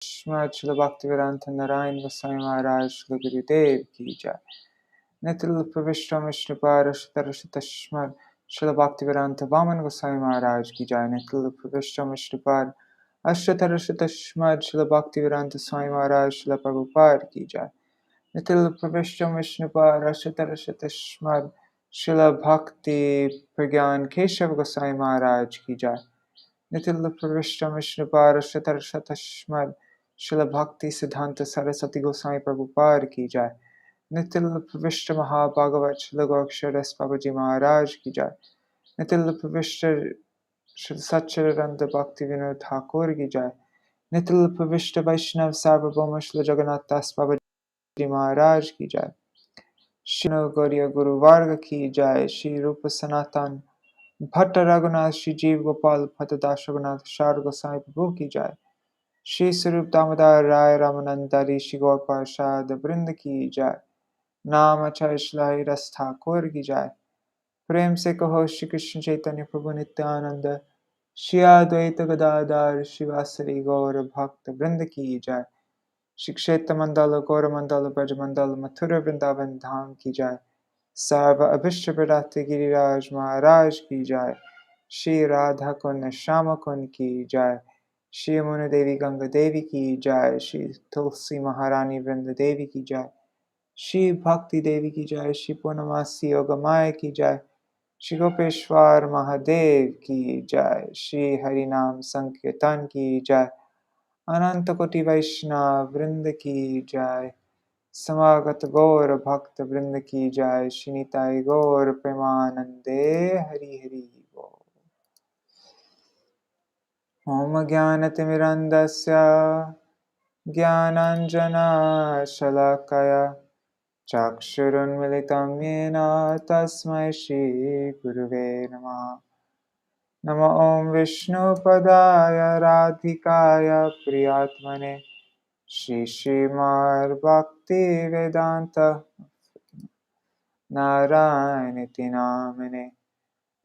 Śrīmad Śrīla Bhaktivedanta Narayana Goswami Maharaj Śrīla Gurudev ki jai. Nitil Pravishtam Vishnupara Shtarashitashmad Śrīla Bhaktivedanta Vaman Goswami Maharaj ki jai. Nitil Pravishtam Vishnupara Ashtarashitashmad Śrīla Bhaktivedanta Swami Maharaj Śrīla Prabhupada ki jai. Nitil Pravishtam Vishnupara Ashtarashitashmad Śrīla Bhakti Pragyan Keshav Goswami Maharaj ki jai. Nitil Pravishtam Vishnupara Ashtarashitashmad Śrīla Bhakti Siddhanta Saraswati Goswami Prabhupada ki jai. Nitil Pravishta Mahābhagavat Śrīla Goraksharas Babaji Maharaj ki jai. Nitil Pravishta Śrīla Satchidananda Bhakti Vinod Thakur ki jai. Nitil Pravishta Vaishnav Sarvabhauma Śrīla Jagannath Das Babaji Maharaj ki jai. Shino Gauriya Guru Varga ki jai. Shri Rupa Sanatan Bhatta Raghunath Shri Jeev Gopal Bhatta Das Raghunath Shar Goswami Prabhu ki jai. Shri Sarup Damodar Rai Ramanandari Shri Gaur Parshad Vrinda ki jai. नाम अक्षय श्री रस ठाकुर की जाए। प्रेम से कहो श्री कृष्ण चैतन्य प्रभु नित्यानंद श्री अद्वैत गदाधर शिवासरी गौर भक्त वृंद की जाए। श्री क्षेत्र मंडल गौर मंडल ब्रज मंडल मथुरा वृंदावन धाम की जाए। सर्व अभिष्ट प्रदाते गिरिराज महाराज की जाए। श्री राधा कुंड श्याम कुंड की जाए। श्री यमुना देवी गंगा देवी की जाए। श्री तुलसी महारानी वृंद देवी की जाए। श्री भक्ति देवी की जय। श्री पूर्णमासी योगमाया की जय। श्री गोपेश्वर महादेव की जय। श्री हरिनाम संकीर्तन की जय। अनंत कोटि वैष्णव वृंद की जय। समागत गौर भक्त वृंद की जय। श्री निताई गौर प्रेमानंदे हरि हरि बोल। ओम ज्ञानतिमिरन्धस्य ज्ञानाञ्जना शलाकया चक्षुरुन्मिलितं येन तस्मै श्रीगुरुवे नमः। नमो ॐ विष्णुपदाय राधिकाय प्रियात्मने श्रीमद्भक्तिवेदान्त नारायणेति नामिने।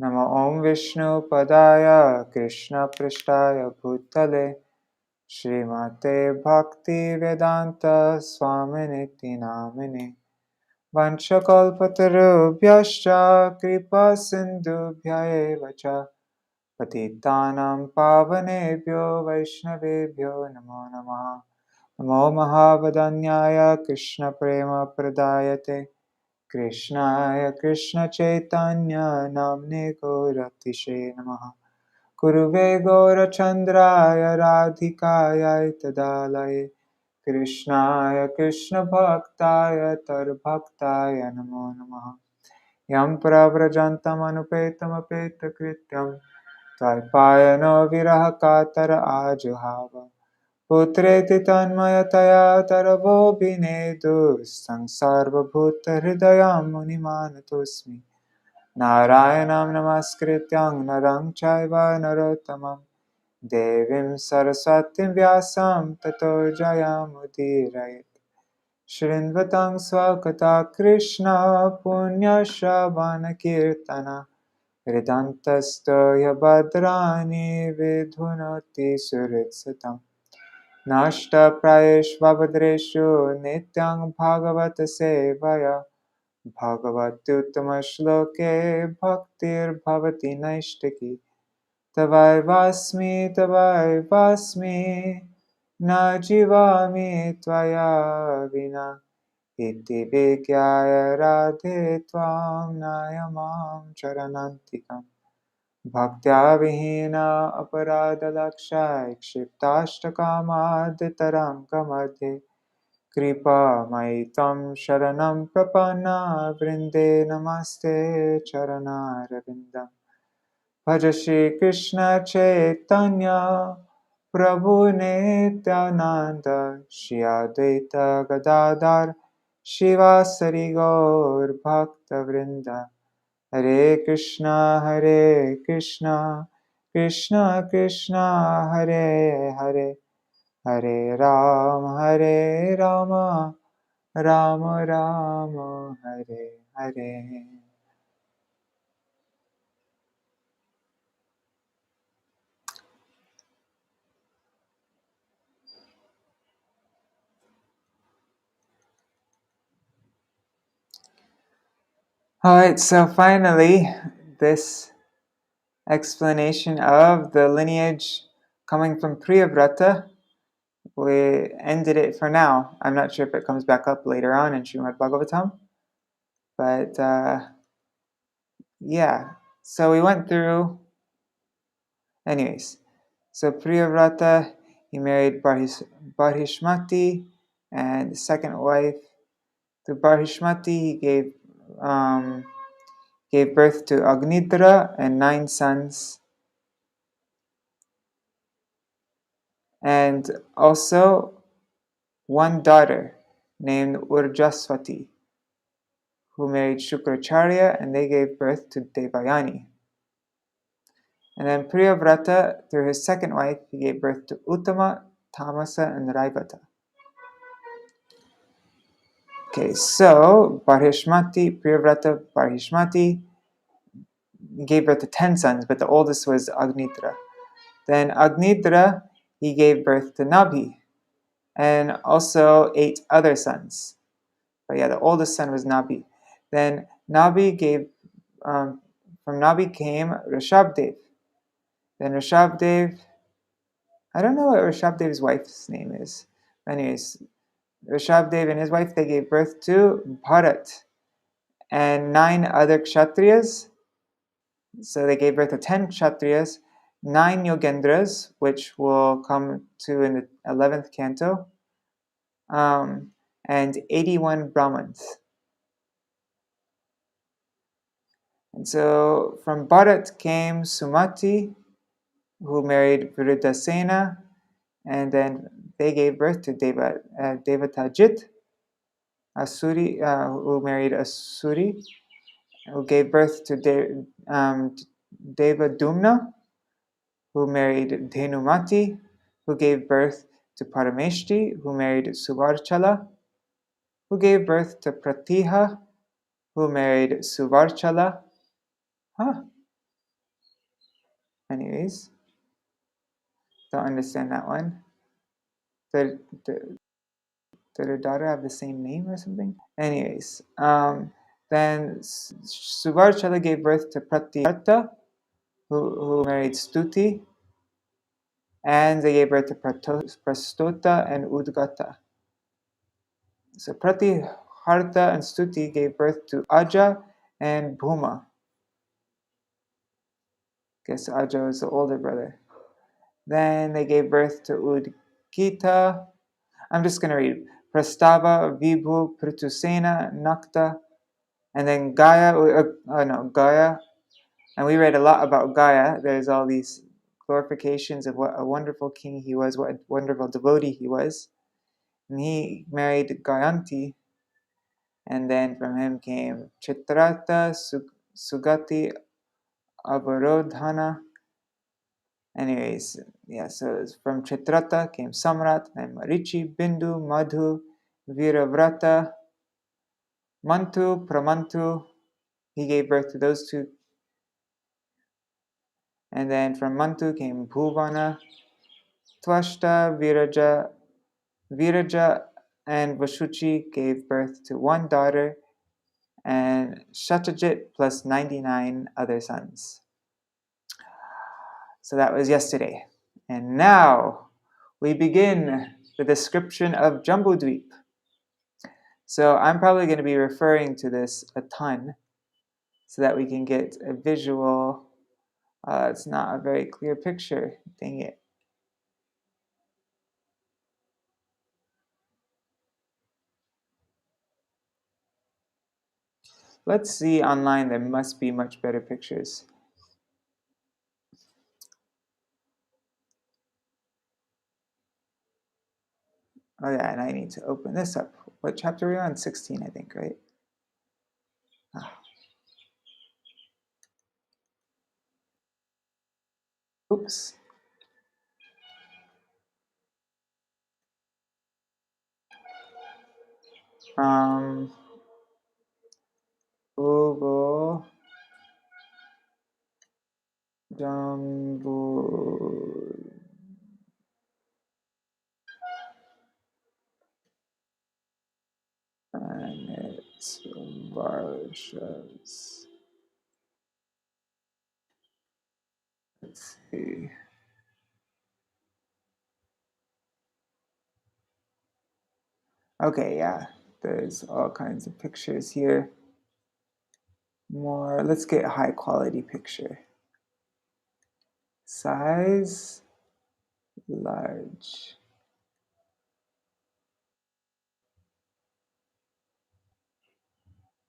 नमो ॐ विष्णुपदाय कृष्णपृष्ठाय भूतले श्रीमते भक्तिवेदान्त स्वामिनेति नामिने। वंशकल्पतरुभ्यश्च कृपा सिन्धुभ्य एव च पतितानां पावनेभ्यो वैष्णवेभ्यो नमो नमः। नमो महावदन्याय कृष्णप्रेमप्रदायते कृष्णाय कृष्णचैतन्य नाम्ने गौरतिशे नमः। कुरुवे गौरचन्द्राय राधिकायै तदालये कृष्णाय कृष्णभक्ताय तद्भक्ताय नमो नमः। यं प्रव्रजन्तमनुपेतमपेतकृत्यं त्वत्पायनो विरहकातर आजुहाव। पुत्रेति तन्मयतया तरवोऽभिनेदुस्तं सर्वभूतहृदयं मुनिमानतोऽस्मि। नारायणं नमस्कृत्यं नरं चैव नरोत्तमं देवीं सरस्वतीं व्यासं ततो जयमुदीरयेत्। शृण्वतं स्वकथा कृष्ण पुण्यश्रवणकीर्तन हृदन्तस्तो ह्यभद्राणि विधुनोति सुहृत्सतम्। नष्टप्रायेष्वभद्रेषु नित्यं भागवत सेवया भगवत्युत्तमश्लोके भक्तिर्भवति नैष्टिकी। तवैवास्मि न जीवामि त्वया विना इति विज्ञाय राधे त्वां नायमां चरणान्तिकम्। भक्त्या विहीना अपराधलक्षाय क्षिप्ताष्टकामादितरङ्गमध्ये कृपामयि त्वं शरणं प्रपन्ना वृन्दे नमस्ते चरणारविन्दम्। भज श्री कृष्ण चैतन्य प्रभु नित्यानंद श्री अद्वैत गदाधर शिवासरि गौर भक्तवृंद। हरे Krishna Krishna Krishna Hare Hare Hare Ram Ram Ram Hare Hare. Alright, so finally, this explanation of the lineage coming from Priyavrata, we ended it for now. I'm not sure if it comes back up later on in Śrīmad-Bhāgavatam, but yeah, so we went through, anyways, so Priyavrata, he married Barhishmati, and the second wife, to Barhishmati, he gave birth to Agnidra and 9 sons, and also one daughter named Urjaswati, who married Shukracharya, and they gave birth to Devayani. And then Priyavrata, through his second wife, he gave birth to Uttama, Tamasa, and Raivata. Okay, so Priyavrata Barhishmati gave birth to 10 sons, but the oldest was Agnidra. Then Agnidra, he gave birth to Nabhi, and also 8 other sons. But yeah, the oldest son was Nabhi. Then Nabhi gave, from Nabhi came Rishabdev. Then Rishabdev, I don't know what Rishabdev's wife's name is. Anyways, Rishabdev and his wife, they gave birth to Bharat and 9 other Kshatriyas. So they gave birth to 10 Kshatriyas, 9 Yogendras, which will come to in the 11th canto, and 81 Brahmins. And so from Bharat came Sumati, who married Viruddhasena, and then they gave birth to Devatajit, Asuri, who married Asuri, who gave birth to Devadumna, who married Dhenumati, who gave birth to Parameshti, who married Suvarchala, who gave birth to Pratiha, who married Suvarchala. Anyways, don't understand that one. Did her daughter have the same name or something? Anyways, then Suvarchala gave birth to Pratiharta, who married Stuti, and they gave birth to Prastota and Udgata. So Pratiharta and Stuti gave birth to Aja and Bhuma. Guess Aja was the older brother. Then they gave birth to Udgita. I'm just going to read. Prastava, Vibhu, Pritusena, Nakta, and then Gaya. Gaya. And we read a lot about Gaya. There's all these glorifications of what a wonderful king he was, what a wonderful devotee he was. And he married Gayanti, and then from him came Chitrata, Sugati, Avarodhana. Anyways, yeah, so from Chitrata came Samrat, then Marichi, Bindu, Madhu, Viravrata, Mantu, Pramantu. He gave birth to those 2. And then from Mantu came Bhuvana, Twashta, Viraja, and Vashuchi gave birth to 1 daughter, and Shatajit plus 99 other sons. So that was yesterday. And now we begin the description of Jambūdvīpa. So I'm probably going to be referring to this a ton so that we can get a visual. It's not a very clear picture. Dang it. Let's see online. There must be much better pictures. Oh yeah, and I need to open this up. What chapter are we on? 16, I think, right? Oops. Google Jambū. And it's varṣas. Let's see. Okay, yeah, there's all kinds of pictures here. More, let's get a high quality picture. Size, large.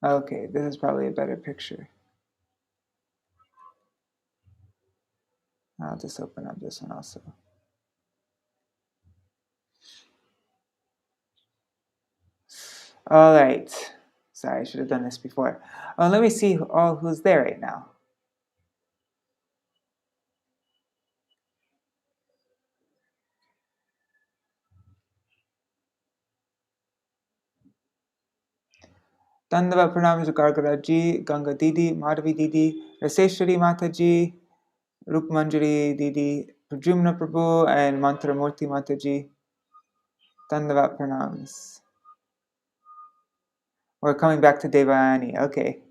Okay, this is probably a better picture. I'll just open up this one also. All right. Sorry, I should have done this before. Let me see who's there right now. Dandavat Pranam to Gargara ji, Ganga Didi, Madhavi Didi, Raseshwari Mata ji, Rup Manjari Didi, Prajumna Prabhu, and Mantra Murti Mata ji. Dandavat Pranams. We're coming back to Devayani. Okay.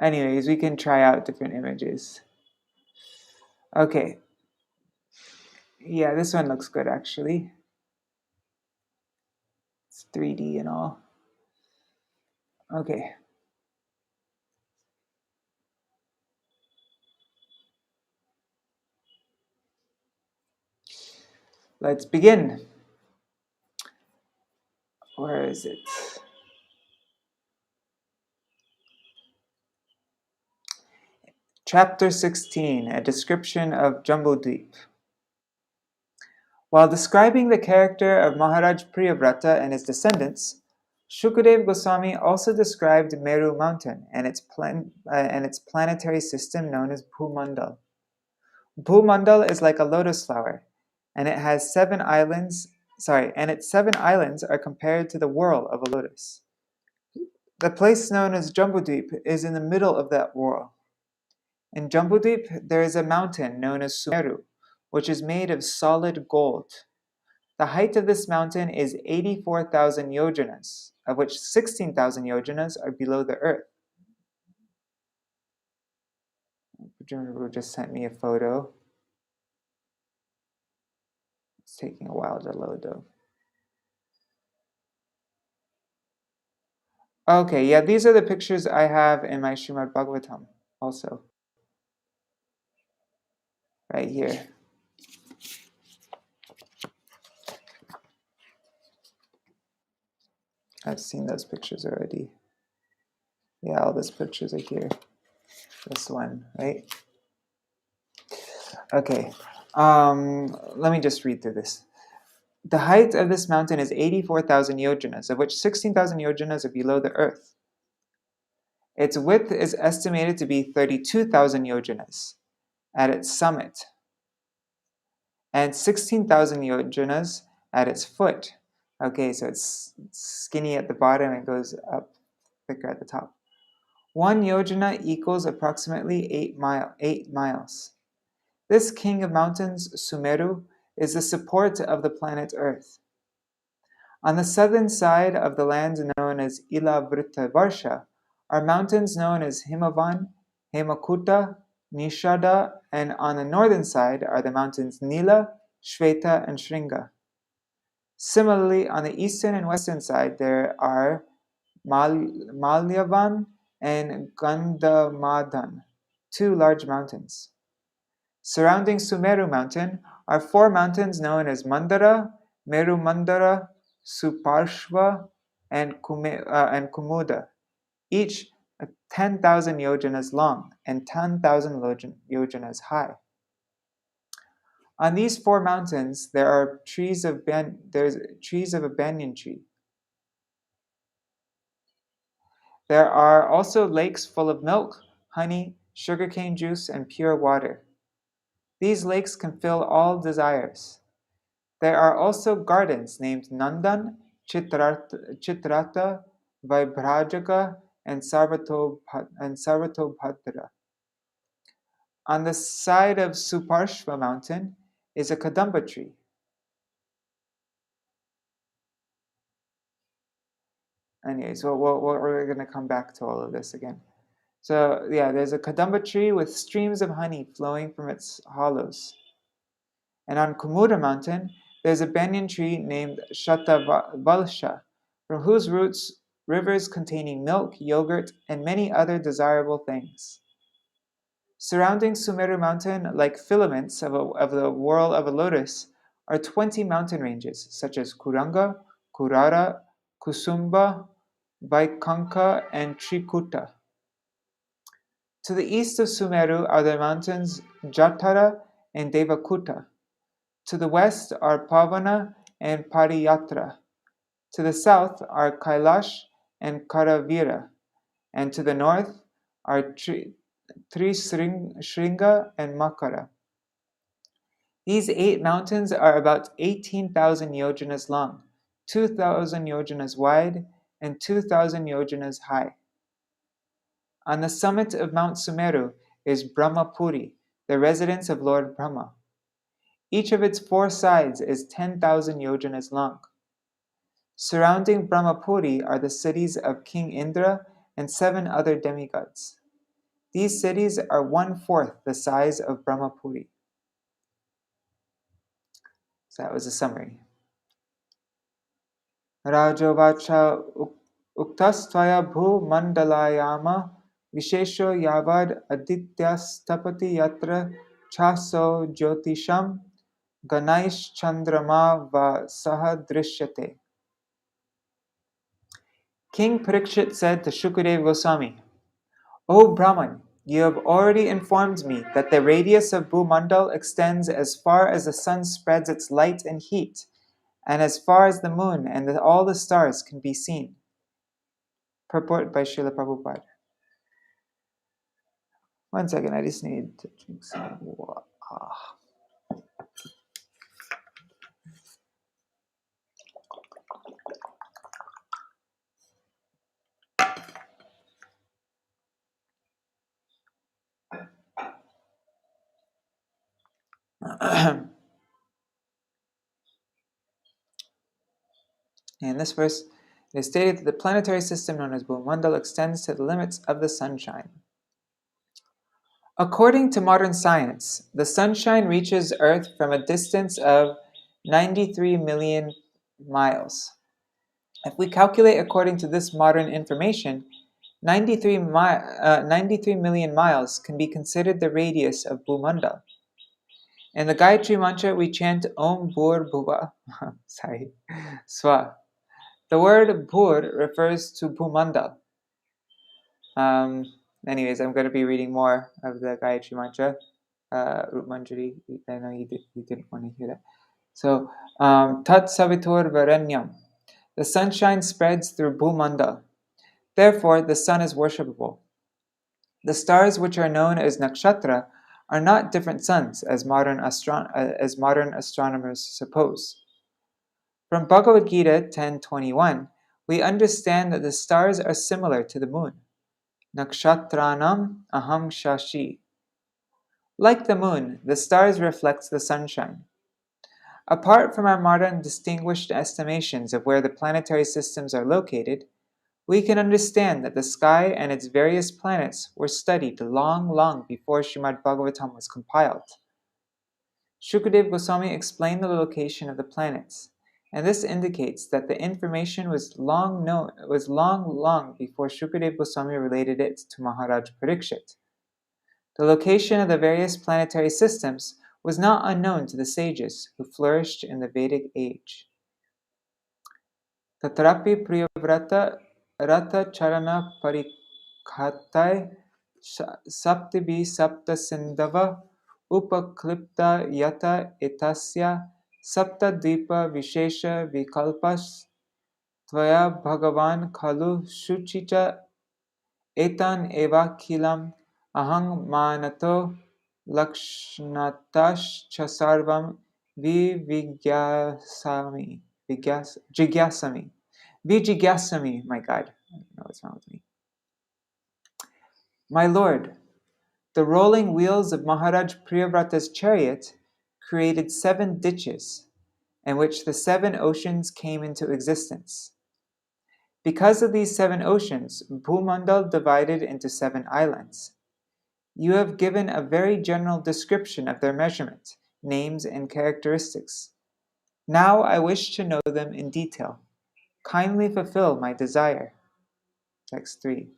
Anyways, we can try out different images. Okay. Yeah, this one looks good actually. It's 3D and all. Okay. Let's begin. Where is it? Chapter 16, a description of Jambūdvīpa. While describing the character of Maharaj Priyavrata and his descendants, Shukadeva Goswami also described Meru mountain and its planetary system known as Bhumandal. Bhumandal is like a lotus flower, and it has 7 islands. And its 7 islands are compared to the whorl of a lotus. The place known as Jambūdvīpa is in the middle of that whorl. In Jambūdvīpa, there is a mountain known as Sumeru, which is made of solid gold. The height of this mountain is 84,000 yojanas, of which 16,000 yojanas are below the earth. Jambūdvīpa just sent me a photo. It's taking a while to load though. Okay, yeah, these are the pictures I have in my Śrīmad-Bhāgavatam also. Right here. I've seen those pictures already. Yeah, all those pictures are here. This one, right? Okay, let me just read through this. The height of this mountain is 84,000 yojanas, of which 16,000 yojanas are below the earth. Its width is estimated to be 32,000 yojanas at its summit, and 16,000 yojanas at its foot. Okay, so it's skinny at the bottom and goes up thicker at the top. 1 yojana equals approximately 8 miles. This king of mountains, Sumeru, is the support of the planet Earth. On the southern side of the land known as Ilāvṛta-varṣa are mountains known as Himavan, Hemakuta, Nishada, and on the northern side are the mountains Nila, Shveta, and Shringa. Similarly, on the eastern and western side there are Malyavan and Gandhamadhan, 2 large mountains. Surrounding Sumeru mountain are 4 mountains known as Mandara, Meru Mandara, Suparshva, and Kumuda, each 10,000 yojanas long and 10,000 yojanas high. On these 4 mountains there are trees of a banyan tree. There are also lakes full of milk, honey, sugarcane juice, and pure water. These lakes can fill all desires. There are also gardens named Nandan, Chitrata, Vaibrajaka, and Sarvatobhadra. On the side of Suparshva mountain is a kadamba tree. anyway, so we're going to come back to all of this again. So yeah, there's a kadamba tree with streams of honey flowing from its hollows. And on Kumura mountain, there's a banyan tree named Śrīmad-Bhāgavatam, from whose roots rivers containing milk, yogurt, and many other desirable things. Surrounding Sumeru mountain, like filaments of the whorl of a lotus, are 20 mountain ranges, such as Kuranga, Kurara, Kusumba, Vaikanka, and Trikuta. To the east of Sumeru are the mountains Jatara and Devakuta. To the west are Pavana and Pariyatra. To the south are Kailash and Karavira. And to the north are Trisringa and Makara. These 8 mountains are about 18,000 yojanas long, 2,000 yojanas wide, and 2,000 yojanas high. On the summit of Mount Sumeru is Brahmapuri, the residence of Lord Brahma. Each of its 4 sides is 10,000 yojanas long. Surrounding Brahmapuri are the cities of King Indra and 7 other demigods. These cities are 1/4 the size of Brahmapuri. So that was a summary. Rajovacha uktastvaya bhu mandalayama vishesho yavad adityastapati yatra chaso jyotisham ganaish chandrama va saha drishyate. King Parīkṣit said to Shukadeva Goswami, "O Brahman, you have already informed me that the radius of Bhumandal extends as far as the sun spreads its light and heat, and as far as the moon and all the stars can be seen." Purport by Srila Prabhupada. One second, I just need to drink some water. In this verse, it is stated that the planetary system known as Bhumandal extends to the limits of the sunshine. According to modern science, the sunshine reaches Earth from a distance of 93 million miles. If we calculate according to this modern information, 93 million miles can be considered the radius of Bhumandal. In the Gayatri Mantra, we chant Om Bhur Bhuva Swa. The word Bhur refers to Bhumandal. Anyways, I'm going to be reading more of the Gayatri Mantra. Rup Manjari, I know you didn't want to hear that. So, Tat Savitur Varenyam. The sunshine spreads through Bhumandal. Therefore, the sun is worshipable. The stars, which are known as nakshatra, are not different suns, as modern astronomers suppose. From Bhagavad Gita 10:21, we understand that the stars are similar to the moon. Nakshatranam aham shashi. Like the moon, the stars reflect the sunshine. Apart from our modern distinguished estimations of where the planetary systems are located, we can understand that the sky and its various planets were studied long before Śrīmad-Bhāgavatam was compiled. Shukadeva Goswami explained the location of the planets, and this indicates that the information was long before Shukadeva Goswami related it to Maharaj Parīkṣit. The location of the various planetary systems was not unknown to the sages who flourished in the Vedic age. Tatrapi Priyavrata Rata Charana Parikhatai Saptibi Sapta Sindhava Upaklipta Yata Etasya Saptadvipa Vishesha Vikalpas Tvaya Bhagavan Khalu Shuchicha Etan Eva Kilam Ahang Manato Lakshnatash Chasarvam Jigyasami, my God. I don't know what's wrong with me. My Lord, the rolling wheels of Maharaj Priyavrata's chariot created 7 ditches, in which the 7 oceans came into existence. Because of these 7 oceans, Bhumandal divided into 7 islands. You have given a very general description of their measurement, names, and characteristics. Now I wish to know them in detail. Kindly fulfill my desire. Text 3.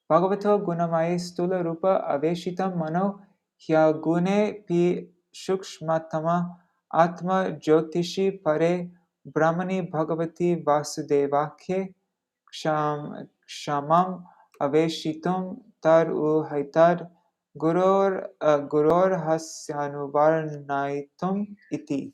Bhagavato gunamaye stula rupa aveshitam mano hyagune pi shukshmatama atma jyotishi pare brahmani bhagavati vasudevakhe kshamam aveshitum tar uhaitar guror hasyanuvarnaitum iti.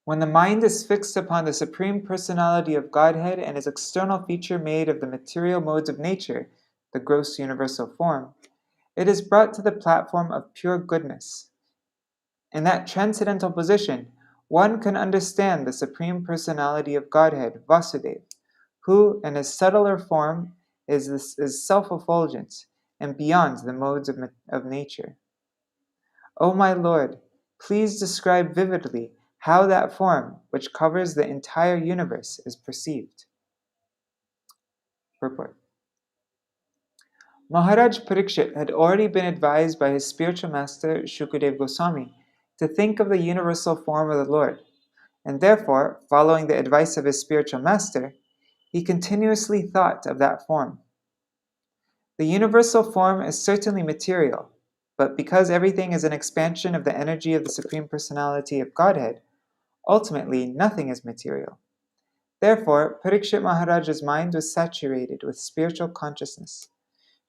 When the mind is fixed upon the Supreme Personality of Godhead and its external feature made of the material modes of nature, the gross universal form, it is brought to the platform of pure goodness. In that transcendental position, one can understand the Supreme Personality of Godhead, Vasudeva, who, in his subtler form, is self-effulgent and beyond the modes of nature. O my Lord, please describe vividly how that form, which covers the entire universe, is perceived. Purport. Maharaj Parīkṣit had already been advised by his spiritual master Shukadeva Goswami to think of the universal form of the Lord, and therefore, following the advice of his spiritual master, he continuously thought of that form. The universal form is certainly material, but because everything is an expansion of the energy of the Supreme Personality of Godhead, ultimately nothing is material. Therefore, Parīkṣit Mahāraja's mind was saturated with spiritual consciousness.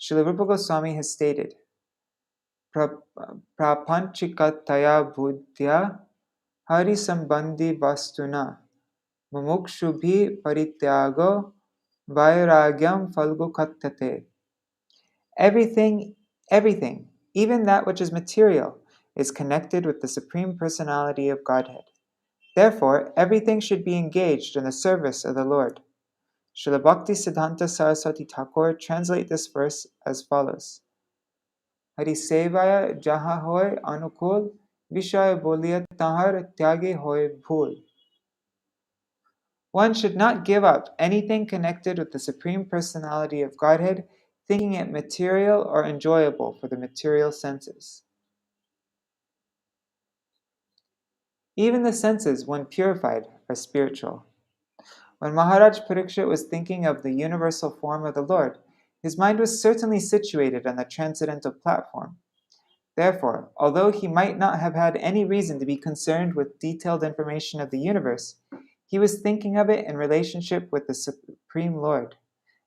Srila Rupa Goswami has stated, Prapanchikataya buddhya hari sambandhi vastuna mumukshubhi parityago vairagyam falgukattate. Everything, even that which is material, is connected with the Supreme Personality of Godhead. Therefore, everything should be engaged in the service of the Lord. Srila Bhakti Siddhanta Saraswati Thakur translate this verse as follows. Hari sevaya jaha hoy anukul, vishay boliyat tahar tyage hoy bhul. One should not give up anything connected with the Supreme Personality of Godhead, thinking it material or enjoyable for the material senses. Even the senses, when purified, are spiritual. When Maharaj Parīkṣit was thinking of the universal form of the Lord, his mind was certainly situated on the transcendental platform. Therefore, although he might not have had any reason to be concerned with detailed information of the universe, he was thinking of it in relationship with the Supreme Lord,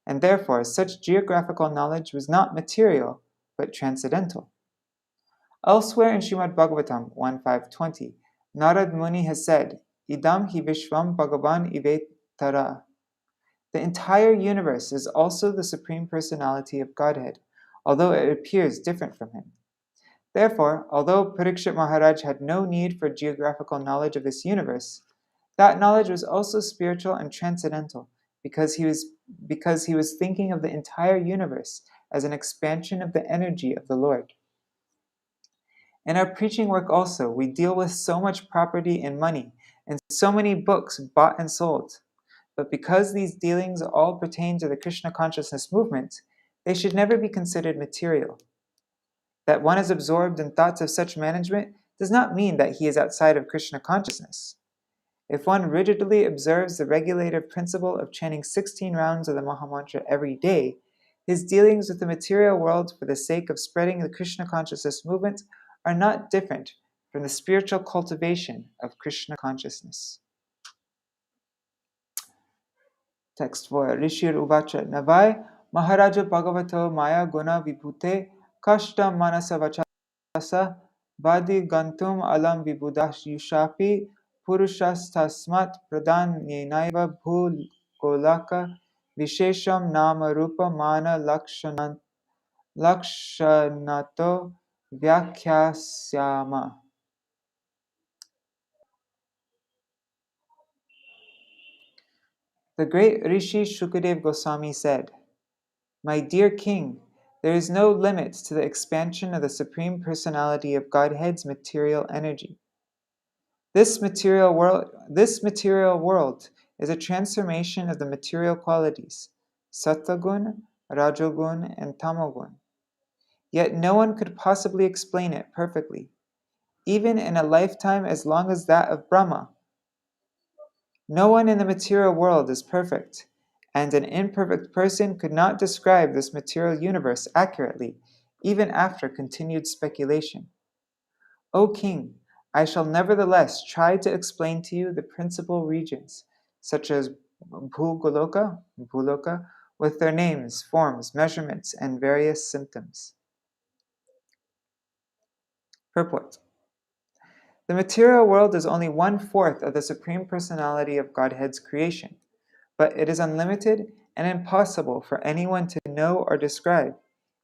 and therefore such geographical knowledge was not material, but transcendental. Elsewhere in Śrīmad-Bhāgavatam 1.5.20, Narad Muni has said, Idam hi vishvam bhagavan ivetara. The entire universe is also the Supreme Personality of Godhead, although it appears different from him. Therefore, although Parīkṣit Mahārāja had no need for geographical knowledge of this universe, that knowledge was also spiritual and transcendental, because he was thinking of the entire universe as an expansion of the energy of the Lord. In our preaching work also, we deal with so much property and money, and so many books bought and sold. But because these dealings all pertain to the Krishna consciousness movement, they should never be considered material. That one is absorbed in thoughts of such management does not mean that he is outside of Krishna consciousness. If one rigidly observes the regulative principle of chanting 16 rounds of the Mahamantra every day, his dealings with the material world for the sake of spreading the Krishna consciousness movement are not different from the spiritual cultivation of Krishna consciousness. Text 4. Rishir Uvacha Navai Maharaja Bhagavato Maya Guna Vibhute Kashta Manasa Vachasa Vadi Gantum Alam Vibhudash Yushapi Purushas Tasmat Pradhan Nyenaiva Bhul Golaka Vishesham Nama Rupa Mana Lakshanato Vyakyasyama. The great Rishi Shukadeva Goswami said, My dear king, There is no limit to the expansion of the Supreme Personality of Godhead's material energy. This material world is a transformation of the material qualities, Sattvagun, Rajogun, and Tamogun. Yet no one could possibly explain it perfectly, even in a lifetime as long as that of Brahma. No one in the material world is perfect, and an imperfect person could not describe this material universe accurately, even after continued speculation. O King, I shall nevertheless try to explain to you the principal regions, such as Bhūgoloka, with their names, forms, measurements, and various symptoms. Purport. The material world is only 1/4 of the Supreme Personality of Godhead's creation, but it is unlimited and impossible for anyone to know or describe,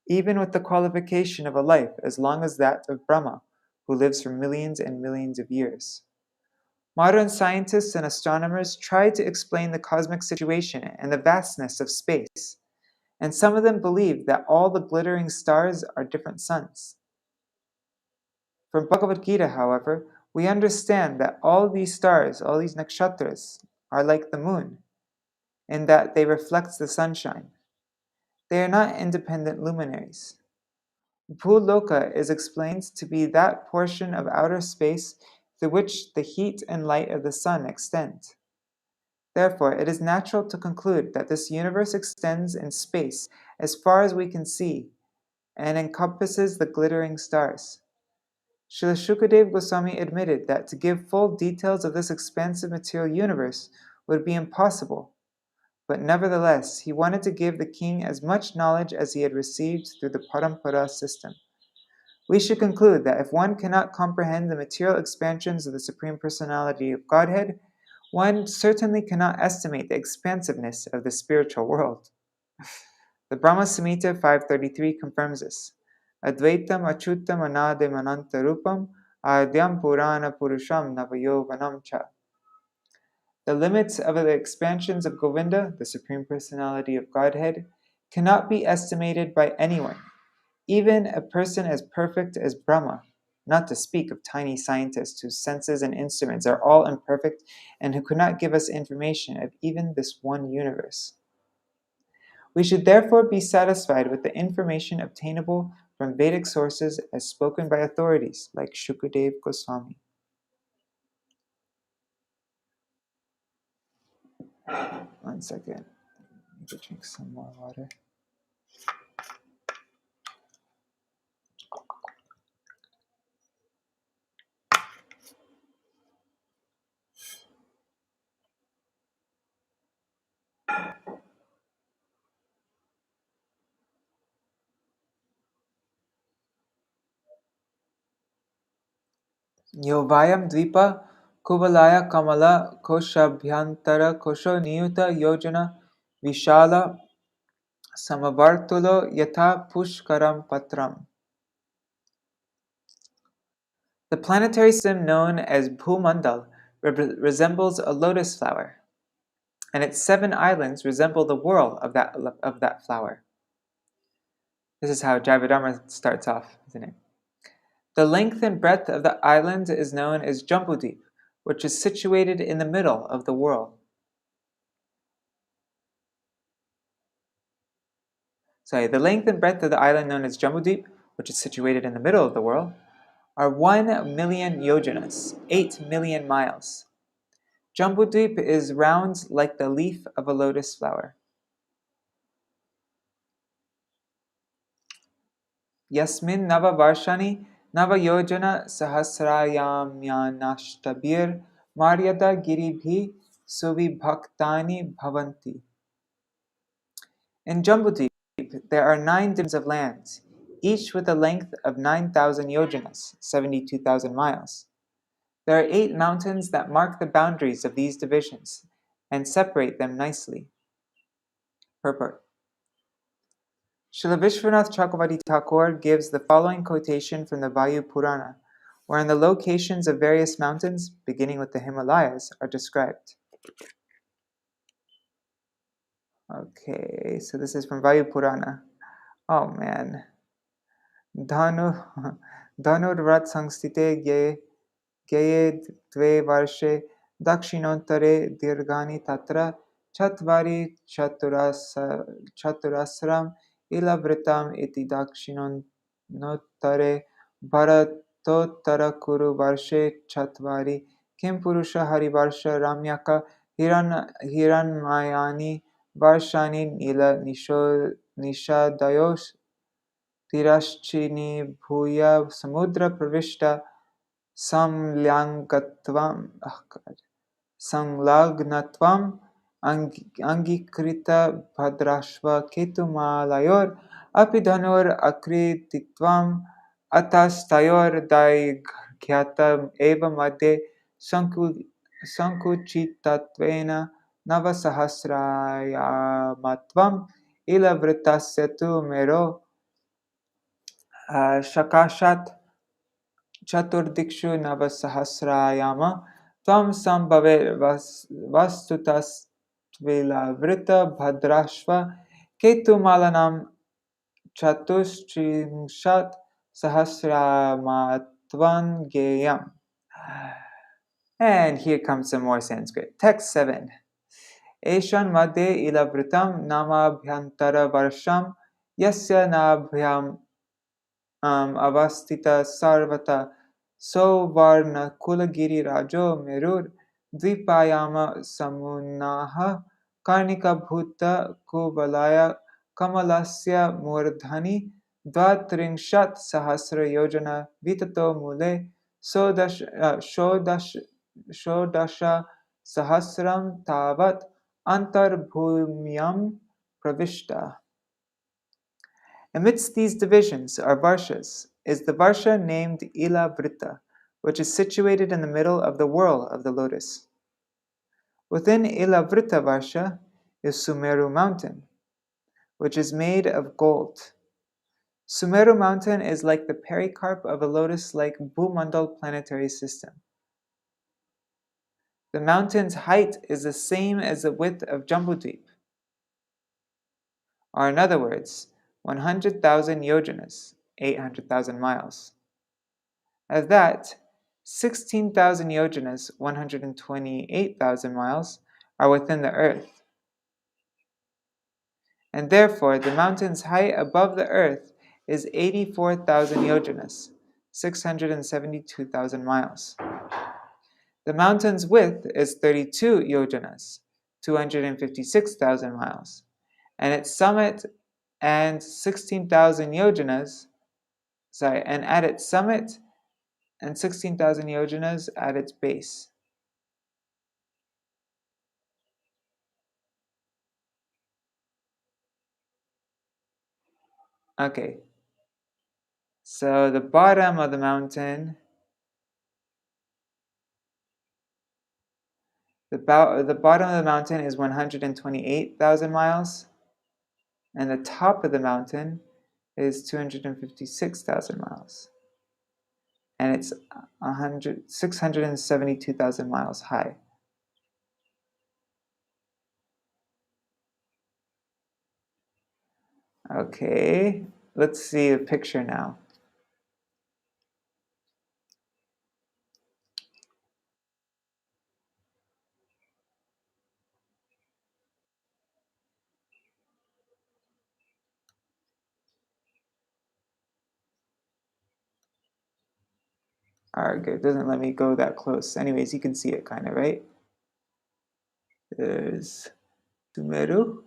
even with the qualification of a life as long as that of Brahma, who lives for millions and millions of years. Modern scientists and astronomers try to explain the cosmic situation and the vastness of space, and some of them believe that all the glittering stars are different suns. From Bhagavad Gita, however, we understand that all these stars, all these nakshatras, are like the moon, in that they reflect the sunshine. They are not independent luminaries. Bhūloka is explained to be that portion of outer space through which the heat and light of the sun extend. Therefore, it is natural to conclude that this universe extends in space as far as we can see and encompasses the glittering stars. Srila Shukadeva Goswami admitted that to give full details of this expansive material universe would be impossible, but nevertheless, he wanted to give the king as much knowledge as he had received through the Parampara system. We should conclude that if one cannot comprehend the material expansions of the Supreme Personality of Godhead, one certainly cannot estimate the expansiveness of the spiritual world. The Brahma Samhita 533 confirms this. Advaitam achyutam anadem anantarupam adyam purana purusham navayovanam cha. The limits of the expansions of Govinda, the Supreme Personality of Godhead, cannot be estimated by anyone, even a person as perfect as Brahma, not to speak of tiny scientists whose senses and instruments are all imperfect and who could not give us information of even this one universe. We should therefore be satisfied with the information obtainable from Vedic sources as spoken by authorities like Shukadeva Goswami. One second. I need to drink some more water. Yovayam Dvipa Kubalaya Kamala Koshabhyantara Kosho Niyuta Yojana Vishala Samavartulo Yatha Pushkaram Patram. The planetary system known as Bhumandal resembles a lotus flower, and its 7 islands resemble the whorl of that flower. This is how Jivadharma starts off, isn't it? The length and breadth of the island is known as Jambūdvīpa, which is situated in the middle of the whorl. The length and breadth of the island known as Jambūdvīpa, which is situated in the middle of the whorl, are 1 million yojanas, 8 million miles. Jambūdvīpa is round like the leaf of a lotus flower. Yasmin nava varshani nava yojana sahasrayamyanashtabir maryada giribhi suvibhaktani bhavanti. In Jambūdvīpa, there are 9 divisions of land, each with a length of 9,000 yojanas, 72,000 miles. There are 8 mountains that mark the boundaries of these divisions and separate them nicely. Purport. Srila Vishwanath Chakravarti Thakur gives the following quotation from the Vayu Purana, wherein the locations of various mountains, beginning with the Himalayas, are described. Okay, so this is from Vayu Purana. Oh man. Dhanu Dhanurvrat Sangstite Gye Dve Varshe Dakshinottare Dirgani Tatra Chatvari Chaturasram Ilāvṛtam iti Dakshinottare Bharatottara Kuru Varshe Chatvari Kim Purusha Harivarsha Ramyaka Hiranmayani Varshani Nila Nishadayos Tirashchini Bhuya Samudra Pravishta Samlyangatvam Sanglagnattvam Angikrita Bhadrashva Ketumalayor Apidhanur Akrititvam Atastayor Daigyatam Eva Madhe Sankuchitatvena Navasahasrayamatvam Ilāvṛtasya tu mero Shakashat Chaturdikshu Navasahasrayama Tvam Sambhave Vastutas Tvila Bhadrashva Ketumalanam Chatustrinshat Sahasramatvan Geyam. And here comes some more Sanskrit. Text 7. Eshan Madhe Ilāvṛtam Namabhyantara-varṣam Yasya Nabhyam Avastita Sarvata Sovarna Kulagiri Rajo Merur Dvipayama Samunaha Karnika Bhuta Kuvalaya Kamalasya Murdhani Dvatrinshat Sahasra Yojana Vitato Mule Shodasha Sahasram Tavat Antarbhumyam Pravishta. Amidst these divisions are varṣas, is the varsha named Ilāvṛta, which is situated in the middle of the whorl of the lotus. Within Ilāvṛta-varṣa is Sumeru mountain, which is made of gold. Sumeru mountain is like the pericarp of a lotus-like Bhumandal planetary system. The mountain's height is the same as the width of Jambūdvīpa, or in other words, 100,000 yojanas, 800,000 miles. Of that, 16,000 yojanas, 128,000 miles, are within the earth. And therefore, the mountain's height above the earth is 84,000 yojanas, 672,000 miles. The mountain's width is 32 yojanas, 256,000 miles, and its summit and 16,000 yojanas, and at its summit and 16,000 yojanas at its base. Okay, so the bottom of the mountain, the bottom of the mountain is 128,000 miles, and the top of the mountain is 256,000 miles, and it's 672,000 miles high. Okay, let's see a picture now. Alright, good. It doesn't let me go that close. Anyways, you can see it kind of, right? There's Sumeru.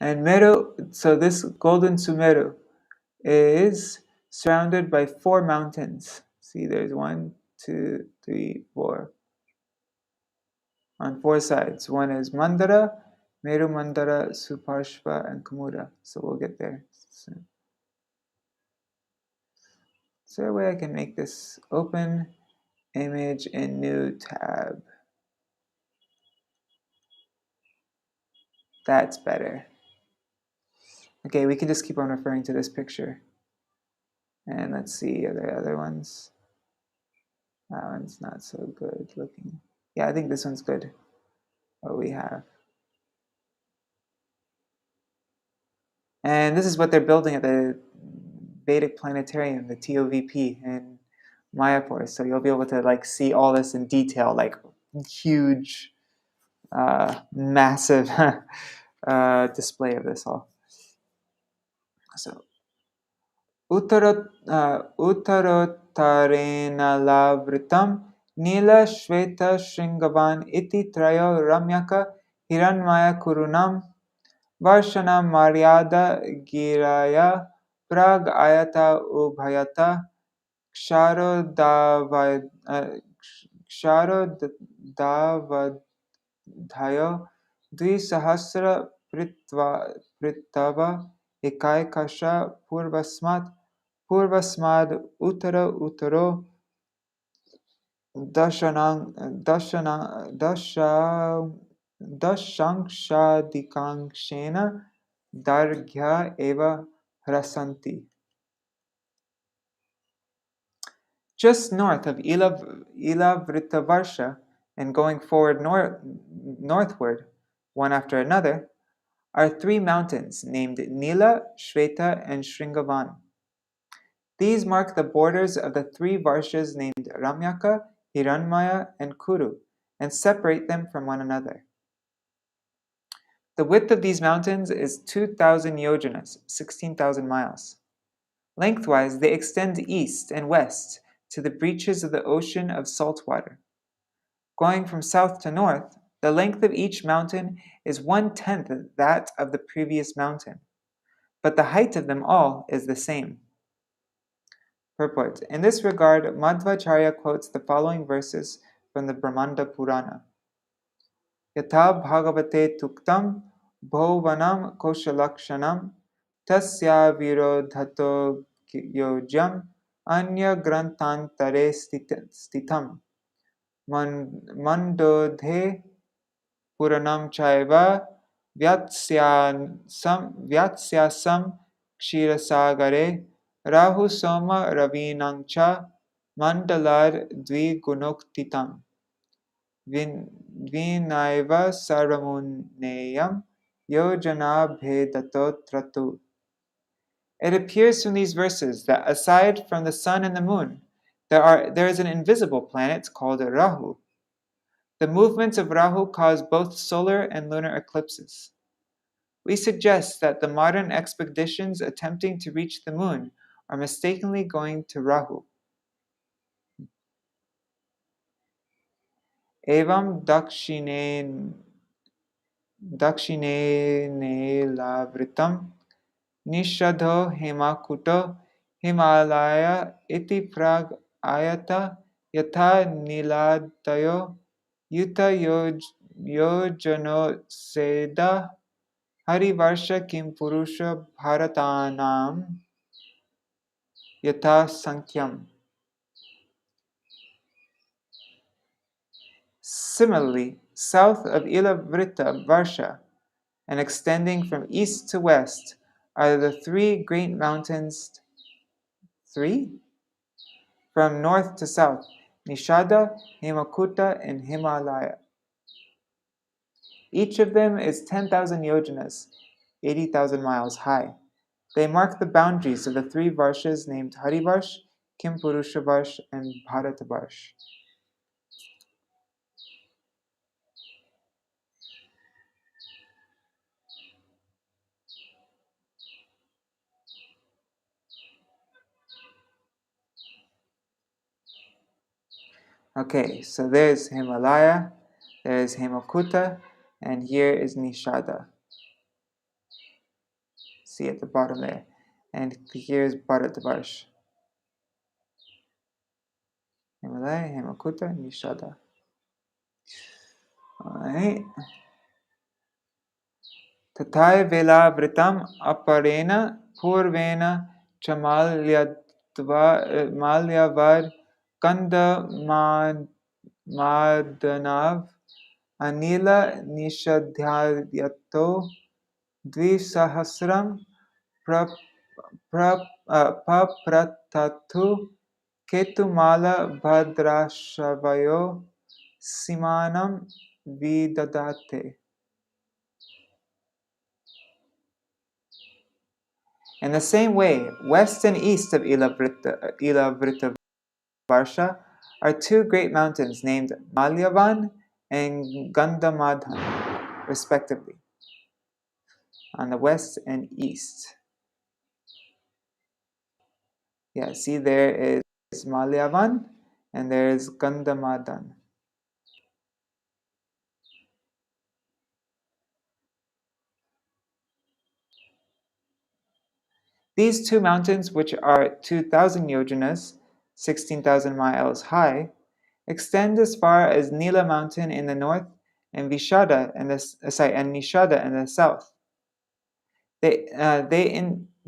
And Meru, so this golden Sumeru is surrounded by 4 mountains. See, there's 1, 2, 3, 4. On 4 sides. One is Mandara, Meru Mandara, Suparshva, and Kumura. So we'll get there soon. Is there a way I can make this open? Image in new tab. That's better. Okay, we can just keep on referring to this picture. And let's see, are there other ones? That one's not so good looking. Yeah, I think this one's good. What we have. And this is what they're building at the Vedic Planetarium, the TOVP in Mayapur. So you'll be able to like see all this in detail, like huge, massive display of this all. So Uttarotarena lavritam Nila Shveta Shringavan iti trayo ramyaka hiranmaya kurunam Varshanam Maryada Giraya Prag Ayata Ubhayata Ksharodavadhayo Dvisahasra Pritava Ekaikasha Purvasmad Uttaro Dashankshadikankshena Darghya Eva Hrasanti. Just north of Ilāvṛta-varṣa and going forward northward, one after another, are three mountains named Nila, Shveta, and Shringavan. These mark the borders of the three varṣas named Ramyaka, Hiranmaya, and Kuru, and separate them from one another. The width of these mountains is 2,000 yojanas, 16,000 miles. Lengthwise, they extend east and west to the breaches of the ocean of salt water. Going from south to north, the length of each mountain is 1/10 that of the previous mountain, but the height of them all is the same. Purport. In this regard, Madhvacharya quotes the following verses from the Brahmanda Purana. Yatha bhagavate tuktam bhovanam koshalakshanam tasya virodhato yojam anya grantantare stitam mandodhe puranam chaiva vyatsyasamkshirasagare rahu soma ravinangcha mandalar dvigunoktitam vinaiva saramuneyam yojana bhedato tratu. It appears from these verses that aside from the sun and the moon, there is an invisible planet called Rahu. The movements of Rahu cause both solar and lunar eclipses. We suggest that the modern expeditions attempting to reach the moon are mistakenly going to Rahu. Evam dakshinenēlavritam nishadho hemakuto himalaya iti prag ayata yatha niladayo yuta yojano seda harivarsha kim purusha bharatanam yatha sankyam. Similarly, south of Ilāvṛta-varṣa and extending from east to west are the three great mountains, from north to south, Nishada, Hemakuta, and Himalaya. Each of them is 10,000 yojanas, 80,000 miles high. They mark the boundaries of the three varshas named Harivarsh, Kimpurusha-varsh, and Bharata-varsh. Okay, so there's Himalaya, there's Hemakuta, and here is Nishada. See at the bottom there. And here's Bharata-varsh. Himalaya, Hemakuta, Nishada. Alright. Tathai Ilāvṛtam aparena purvena chamalyavar kanda madanav anila nishadhyato dvisahasram papratatu ketumala bhadrashavayo simanam vidadate. In the same way, west and east of Ilāvṛta-varṣa are two great mountains named Malyavan and Gandamadhan, respectively, on the west and east. Yeah, see, there is Malyavan and there is Gandamadhan. These two mountains, which are 2,000 yojanas, 16,000 miles high, extend as far as Nila Mountain in the north and Nishada in the south. They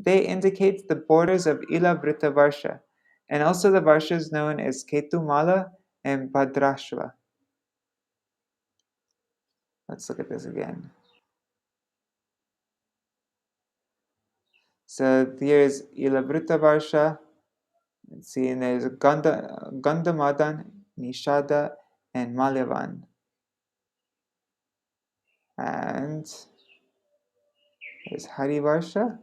indicate the borders of Ilāvṛta-varṣa, and also the varṣas known as Ketumala and Bhadrashva. Let's look at this again. So here's Ilāvṛta-varṣa. Let's see, and there's Gandamadhan, Nishada, and Malyavan. And there's Varṣa.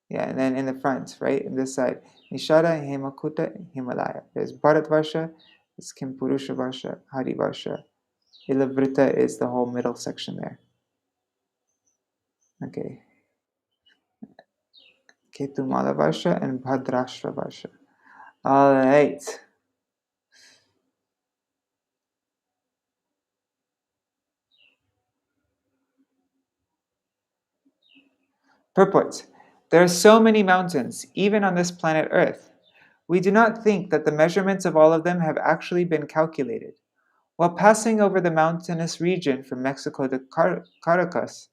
Yeah, and then in the front, right, in this side, Nishada, Hemakuta, Himalaya. There's Bharatvarṣa, it's Kimpurusha-varṣa, Varṣa. Ilāvṛta is the whole middle section there. Okay. Ketumala-varṣa and Bhadrashva-varṣa. All right. Purport. There are so many mountains, even on this planet Earth. We do not think that the measurements of all of them have actually been calculated. While passing over the mountainous region from Mexico to Caracas,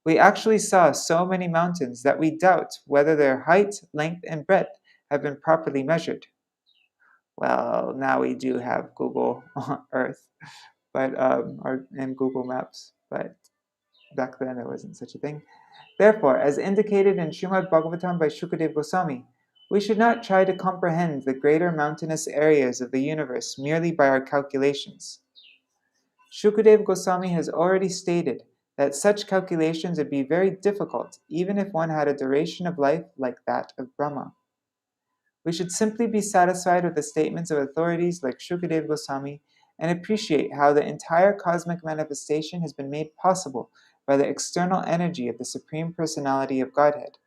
we actually saw so many mountains that we doubt whether their height, length, and breadth have been properly measured. Well, now we do have Google Earth, and Google Maps, but back then there wasn't such a thing. Therefore, as indicated in Śrīmad-Bhāgavatam by Shukadeva Goswami, we should not try to comprehend the greater mountainous areas of the universe merely by our calculations. Shukadeva Goswami has already stated that such calculations would be very difficult even if one had a duration of life like that of Brahma. We should simply be satisfied with the statements of authorities like Shukadeva Goswami and appreciate how the entire cosmic manifestation has been made possible by the external energy of the Supreme Personality of Godhead.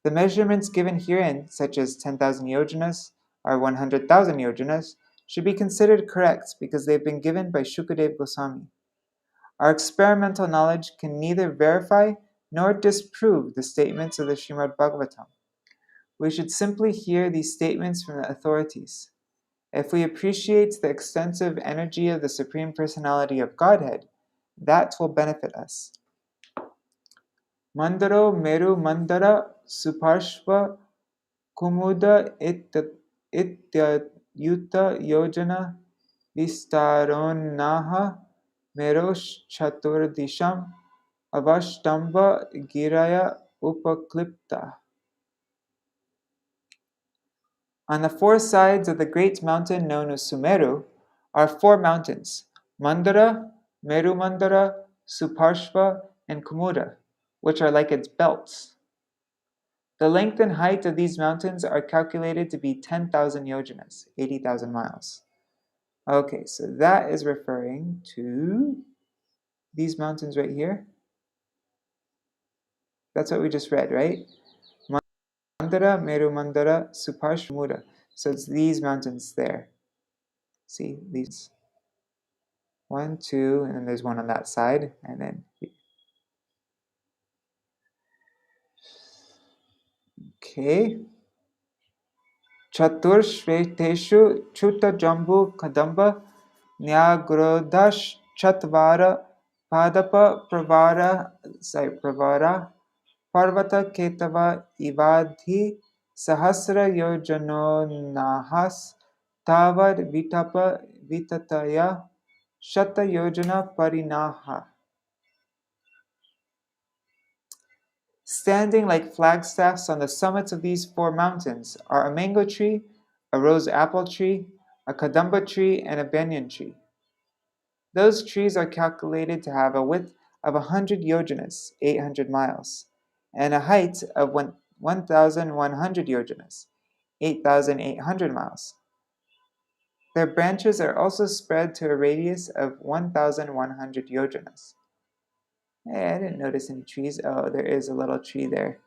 The measurements given herein, such as 10,000 yojanas or 100,000 yojanas, should be considered correct because they have been given by Shukadeva Goswami. Our experimental knowledge can neither verify nor disprove the statements of the Śrīmad-Bhāgavatam. We should simply hear these statements from the authorities. If we appreciate the extensive energy of the Supreme Personality of Godhead, that will benefit us. Mandaro Meru Mandara Suparshva Kumuda Ityayuta Yojana Vistaronaha Merosh Chaturdisham Avashtamba Giraya Upaklipta. On the four sides of the great mountain known as Sumeru are four mountains, Mandara, Meru Mandara, Suparshva, and Kumuda, which are like its belts. The length and height of these mountains are calculated to be 10,000 yojanas, 80,000 miles. Okay, so that is referring to these mountains right here. That's what we just read, right? Mandara, Meru Mandara, Suparshva, Kumuda. So it's these mountains there. See, these. 1, 2, and then there's one on that side, and then okay. Chatur Shveteshu Chuta Jambu Kadamba Nyagrodash Chatvara Padapa Pravara Parvata Ketava Ivadhi Sahasra Yojano Nahas Tavad Vitapa Vitataya Shata Yojana Parinaha. Standing like flagstaffs on the summits of these four mountains are a mango tree, a rose apple tree, a kadamba tree, and a banyan tree. Those trees are calculated to have a width of 100 yojanas, 800 miles, and a height of 1,100 yojanas, 8,800 miles. Their branches are also spread to a radius of 1,100 yojanas. Hey, I didn't notice any trees. Oh, there is a little tree there.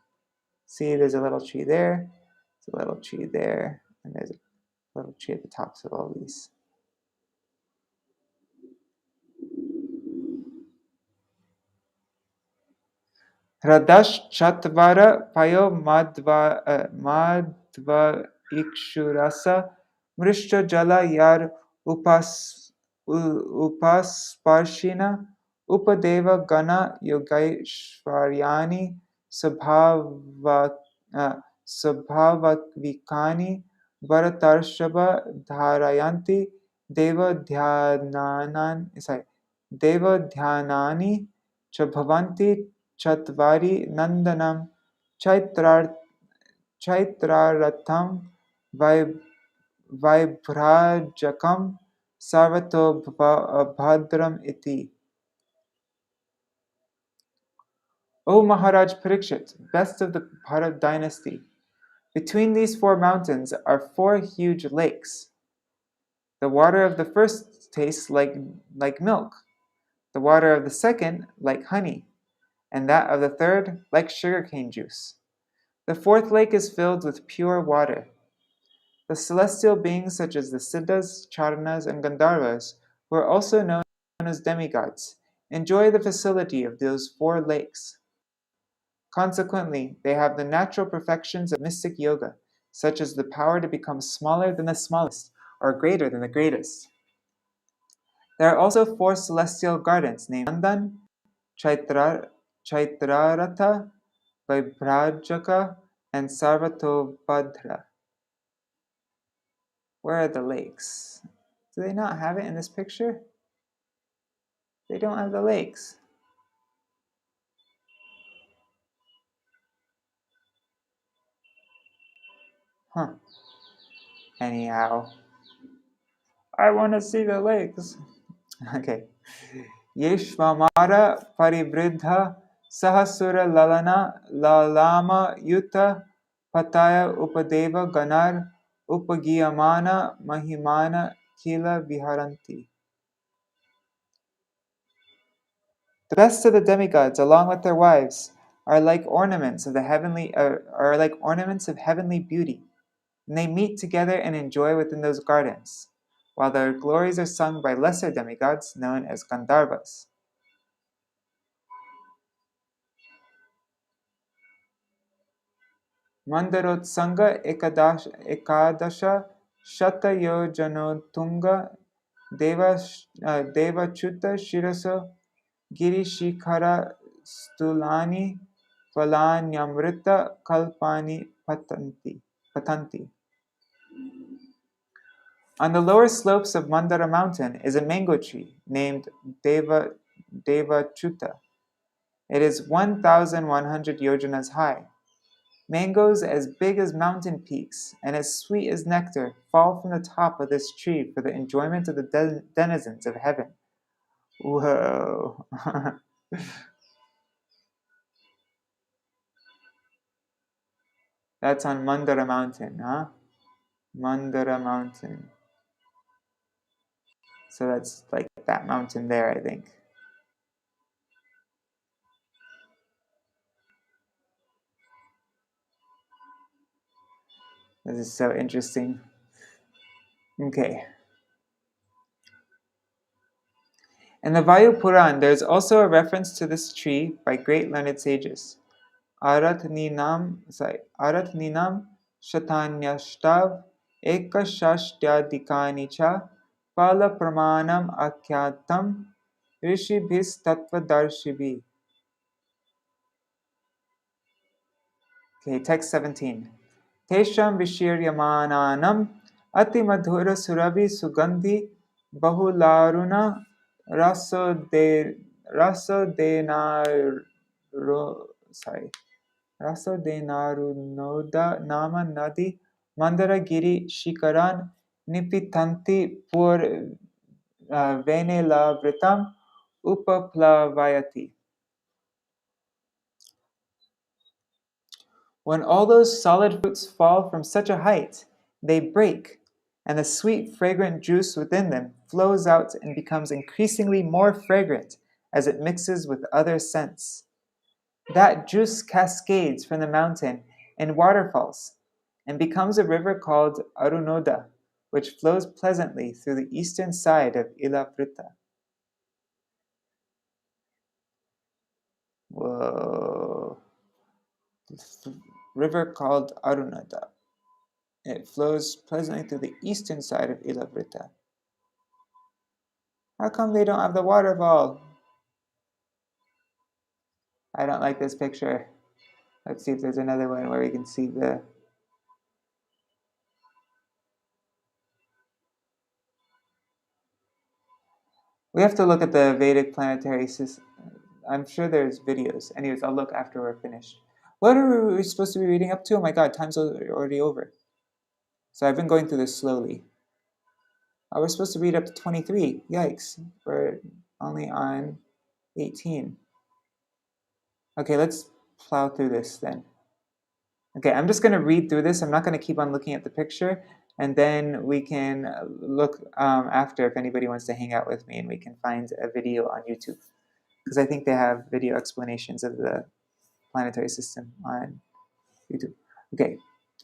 See, there's a little tree there. There's a little tree there. And there's a little tree at the tops of all these. Radash Chatvara Payo Madhva Ikshurasa Mrishta Jala Yar Upasparshina Upadeva Gana Yogaishvaryani Sabhavakvikani Bharatarshava Dharayanti Deva Dhyanani Chabhavanti Chatvari Nandanam Chaitraratham Vaibrajakam Sarvato Bhadram iti. O Maharaj Parīkṣit, best of the Bharat dynasty, between these four mountains are four huge lakes. The water of the first tastes like milk, the water of the second like honey, and that of the third like sugarcane juice. The fourth lake is filled with pure water. The celestial beings such as the Siddhas, Charanas, and Gandharvas, who are also known as demigods, enjoy the facility of those four lakes. Consequently, they have the natural perfections of mystic yoga, such as the power to become smaller than the smallest, or greater than the greatest. There are also four celestial gardens named Nandan, Chaitraratha, Vaibrajaka, and Sarvatobhadra. Where are the lakes? Do they not have it in this picture? They don't have the lakes. Huh. Anyhow, I want to see the lakes. Okay. Yeshvamara paribridha sahasura lalama yuta pataya upadeva ganar upagiyamana mahimana kila viharanti. The best of the demigods, along with their wives, are like ornaments of heavenly beauty, and they meet together and enjoy within those gardens, while their glories are sung by lesser demigods known as Gandharvas. Mandarotsanga ekadasha shata yojanotunga devachuta shiraso girishikara stulani falanyamrita kalpani patanti. On the lower slopes of Mandara mountain is a mango tree named Devachuta. It is 1,100 yojanas high. Mangoes as big as mountain peaks and as sweet as nectar fall from the top of this tree for the enjoyment of the denizens of heaven. Whoa! That's on Mandara mountain, huh? Mandara mountain. So that's like that mountain there, I think. This is so interesting. Okay. In the Vayu Puran, there is also a reference to this tree by great learned sages. Aratninam Shatanyashtav Ekashashtyaadikani cha Pala Pramanam Akyatam Rishibhis Tattvadarshibhi. Okay, text 17. Tesham Vishiryamananam Ati Madhura Suravi Sugandhi Bahularuna Rasodenarunoda Nama Nadi Mandara Giri Shikaran Nipitanti Pur Venelāvṛtam Upaplavayati. When all those solid fruits fall from such a height, they break, and the sweet, fragrant juice within them flows out and becomes increasingly more fragrant as it mixes with other scents. That juice cascades from the mountain in waterfalls and becomes a river called Arunoda, which flows pleasantly through the eastern side of Ilāvṛta. Whoa. This river called Arunoda. It flows pleasantly through the eastern side of Ilāvṛta. How come they don't have the waterfall? I don't like this picture. Let's see if there's another one where we can see the... We have to look at the Vedic planetary system. I'm sure there's videos. Anyways, I'll look after we're finished. What are we supposed to be reading up to? Oh my god, time's already over. So I've been going through this slowly. We're supposed to read up to 23. Yikes. We're only on 18. Okay, let's plow through this then. Okay, I'm just going to read through this. I'm not going to keep on looking at the picture. And then we can look after if anybody wants to hang out with me and we can find a video on YouTube. Because I think they have video explanations of the planetary system on YouTube. Okay,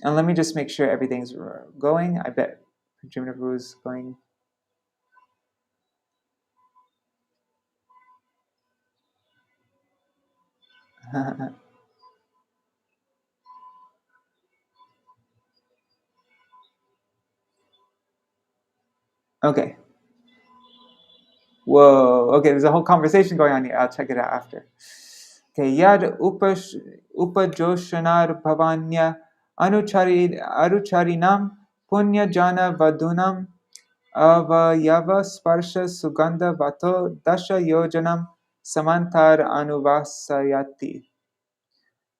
and let me just make sure everything's going. I bet Jimna is going. Okay. Whoa. Okay, there's a whole conversation going on here. I'll check it out after. Okay. Yad upajoshanar bhavanya arucharinam punya jana vadunam avayava sparsha sugandha vato dasha yojanam samantar anuvasayati.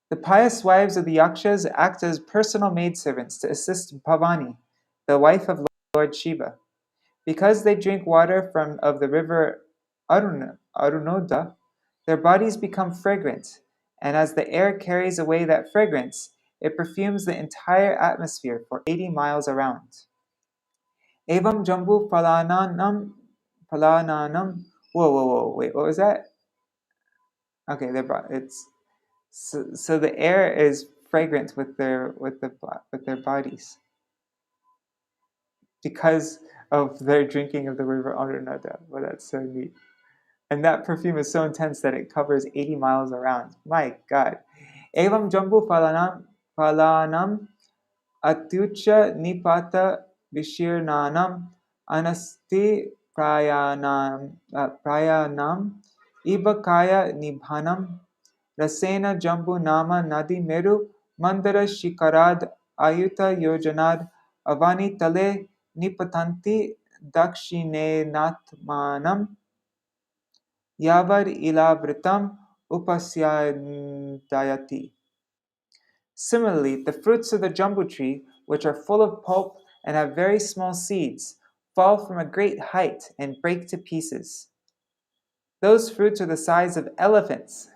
The pious wives of the Yakshas act as personal maidservants to assist Bhavani, the wife of Lord Shiva. Because they drink water of the river Arunoda, their bodies become fragrant, and as the air carries away that fragrance, it perfumes the entire atmosphere for 80 miles around. Evam Jambu Palananam. Whoa, wait, what was that? Okay, it's so the air is fragrant with their bodies because of their drinking of the river Arunoda. Well, that's so neat. And that perfume is so intense that it covers 80 miles around. My God. Evam Jambu Palanam Atyucha Nipata Vishirnanam Anasti Prayanam Ibakaya Nibhanam Rasena Jambu Nama Nadi Meru Mandara Shikarad Ayuta Yojanad Avani Tale Nipatanti Dakshinenatmanam Yavar Ilāvṛtam upasyadayati. Similarly, the fruits of the jambu tree, which are full of pulp and have very small seeds, fall from a great height and break to pieces. Those fruits are the size of elephants,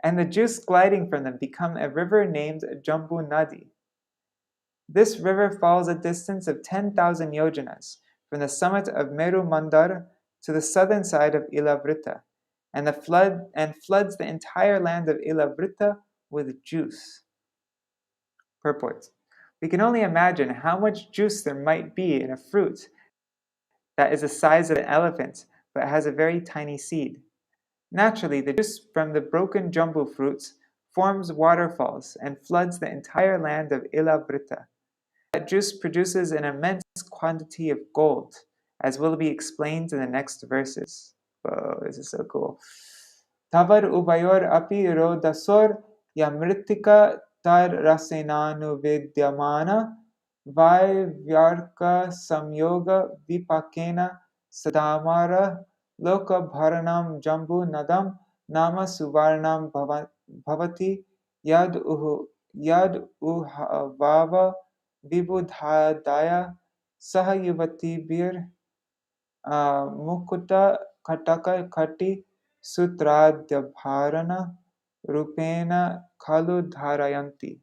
and the juice gliding from them become a river named Jambu Nadi. This river falls a distance of 10,000 yojanas from the summit of Meru Mandar to the southern side of Ilāvṛta, and floods the entire land of Ilāvṛta with juice. Purport. We can only imagine how much juice there might be in a fruit that is the size of an elephant but has a very tiny seed. Naturally, the juice from the broken jambu fruits forms waterfalls and floods the entire land of Ilāvṛta. That juice produces an immense quantity of gold, as will be explained in the next verses. Whoa, this is so cool. Tavar ubayor api rodasor yamritika tar rasenanu vidyamana vyarka samyoga vipakena sadamara loka bharanam jambu nadam nama suvarnam bhavati yad uhava vibudhadaya sahayuvatibir mukuta kataka kati sutradhyabharana rupena khalu dharayanti.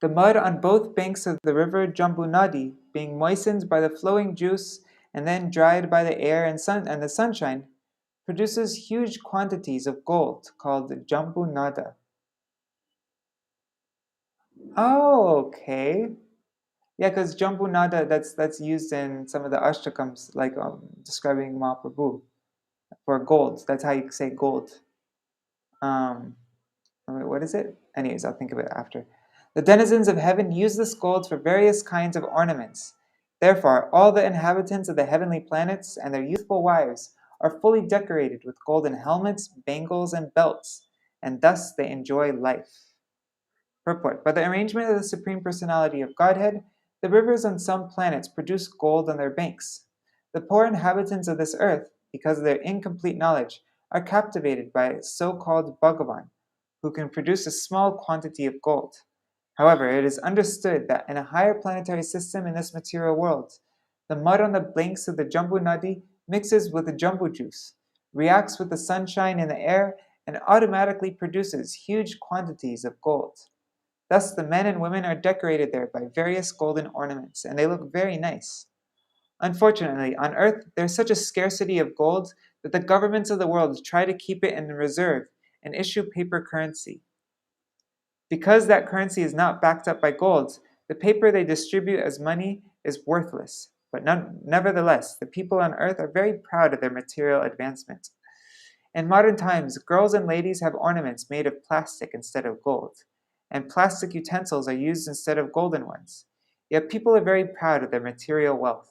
The mud on both banks of the river Jambūnadi, being moistened by the flowing juice and then dried by the air and the sunshine, produces huge quantities of gold called Jambūnada. Oh, okay. Yeah, because Jambūnada, that's used in some of the ashtakams, like describing Mahaprabhu for gold. That's how you say gold. What is it? Anyways, I'll think of it after. The denizens of heaven use this gold for various kinds of ornaments. Therefore, all the inhabitants of the heavenly planets and their youthful wives are fully decorated with golden helmets, bangles, and belts, and thus they enjoy life. Purport. By the arrangement of the Supreme Personality of Godhead, the rivers on some planets produce gold on their banks. The poor inhabitants of this earth, because of their incomplete knowledge, are captivated by so-called Bhagavan, who can produce a small quantity of gold. However, it is understood that in a higher planetary system in this material world, the mud on the banks of the Jambūnadi mixes with the Jambu juice, reacts with the sunshine in the air, and automatically produces huge quantities of gold. Thus, the men and women are decorated there by various golden ornaments, and they look very nice. Unfortunately, on Earth, there is such a scarcity of gold that the governments of the world try to keep it in reserve and issue paper currency. Because that currency is not backed up by gold, the paper they distribute as money is worthless. But nevertheless, the people on Earth are very proud of their material advancement. In modern times, girls and ladies have ornaments made of plastic instead of gold, and plastic utensils are used instead of golden ones. Yet people are very proud of their material wealth.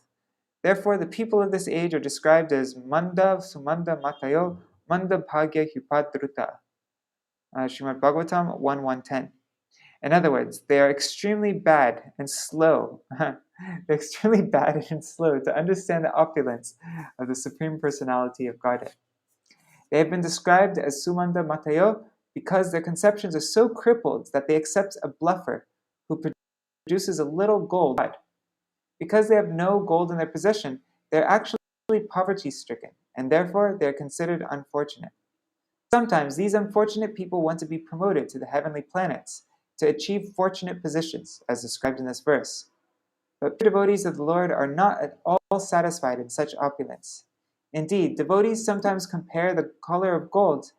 Therefore, the people of this age are described as Manda Sumanda Matayo Manda Bhagya Hupadruta. Śrīmad-Bhāgavatam 1:110. In other words, they are extremely bad and slow. They're extremely bad and slow to understand the opulence of the Supreme Personality of Godhead. They have been described as Sumanda Matayo because their conceptions are so crippled that they accept a bluffer who produces a little gold. Because they have no gold in their possession, they're actually poverty-stricken, and therefore they're considered unfortunate. Sometimes these unfortunate people want to be promoted to the heavenly planets to achieve fortunate positions, as described in this verse. But pure devotees of the Lord are not at all satisfied in such opulence. Indeed, devotees sometimes compare the color of gold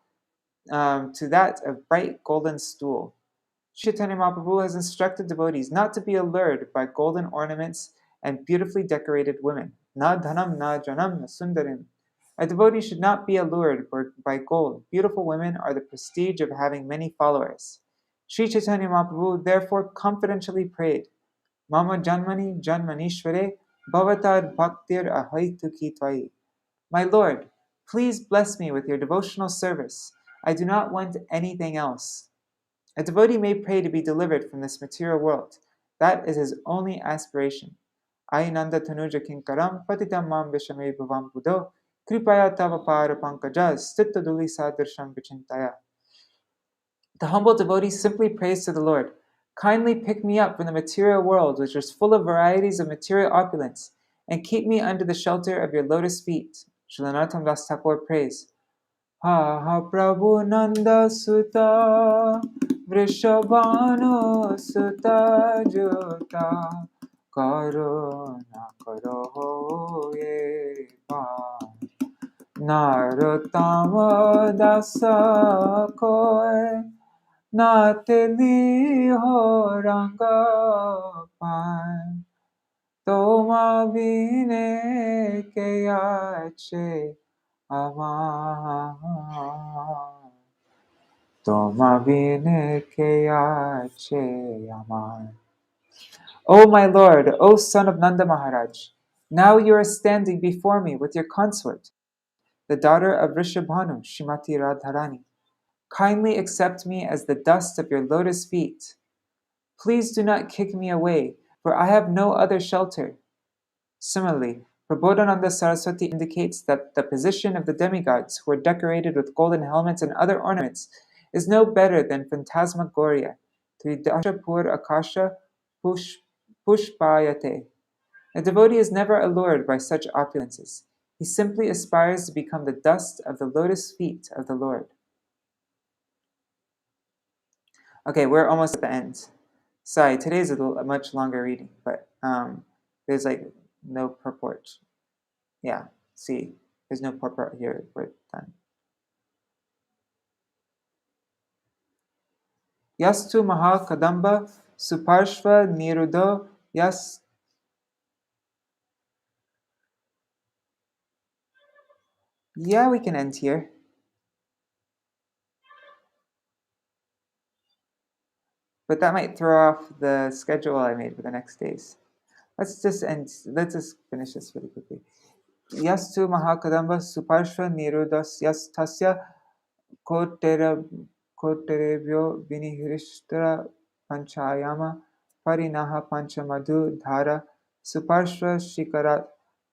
to that of bright golden stool. Chaitanya Mahaprabhu has instructed devotees not to be allured by golden ornaments and beautifully decorated women. Na dhanam na janam na sundarim. A devotee should not be allured by gold. Beautiful women are the prestige of having many followers. Sri Chaitanya Mahaprabhu therefore confidentially prayed, Mama janmani janmanishvare bhavatar bhaktir ahaitu ki tvai. My Lord, please bless me with your devotional service. I do not want anything else. A devotee may pray to be delivered from this material world. That is his only aspiration. Ainanda tanuja kinkaram patitam mam vishame bhavam buddho kripaya tava para pankaja stitta duli sadirsham vichintaya. The humble devotee simply prays to the Lord, kindly pick me up from the material world, which is full of varieties of material opulence, and keep me under the shelter of your lotus feet. Srila Narottam Das Thakur prays, Ha ha Prabhu Nanda Sutta Vrishabhanu Sutta Juta Karuna Karo Ye Pa Narottama Dasa Koe Nateli Ho Ranga Pan Toma Vine Ke Ache Ama Toma Vine Ke Ache Ama. O my Lord, O son of Nanda Maharaj, now you are standing before me with your consort, the daughter of Rishabhanu, Shrimati Radharani. Kindly accept me as the dust of your lotus feet. Please do not kick me away, for I have no other shelter. Similarly, Prabodhananda Saraswati indicates that the position of the demigods who are decorated with golden helmets and other ornaments is no better than Phantasmagoria, Tridashapur Akasha Pushpayate. A devotee is never allured by such opulences. He simply aspires to become the dust of the lotus feet of the Lord. Okay, we're almost at the end. Sorry, today's a much longer reading, but there's like no purport. Yeah, see, there's no purport here. We're done. Yastu Maha Kadamba Suparshva Nirudo Yas. Yeah, we can end here. But that might throw off the schedule I made for the next days. Let's just finish this really quickly. Yastu Mahakadamba Suparshva Nirudas Yastasya Koterebhyo Vinihrishtara Panchayama Parinaha Panchamadhu Dhara Suparshva Shikarat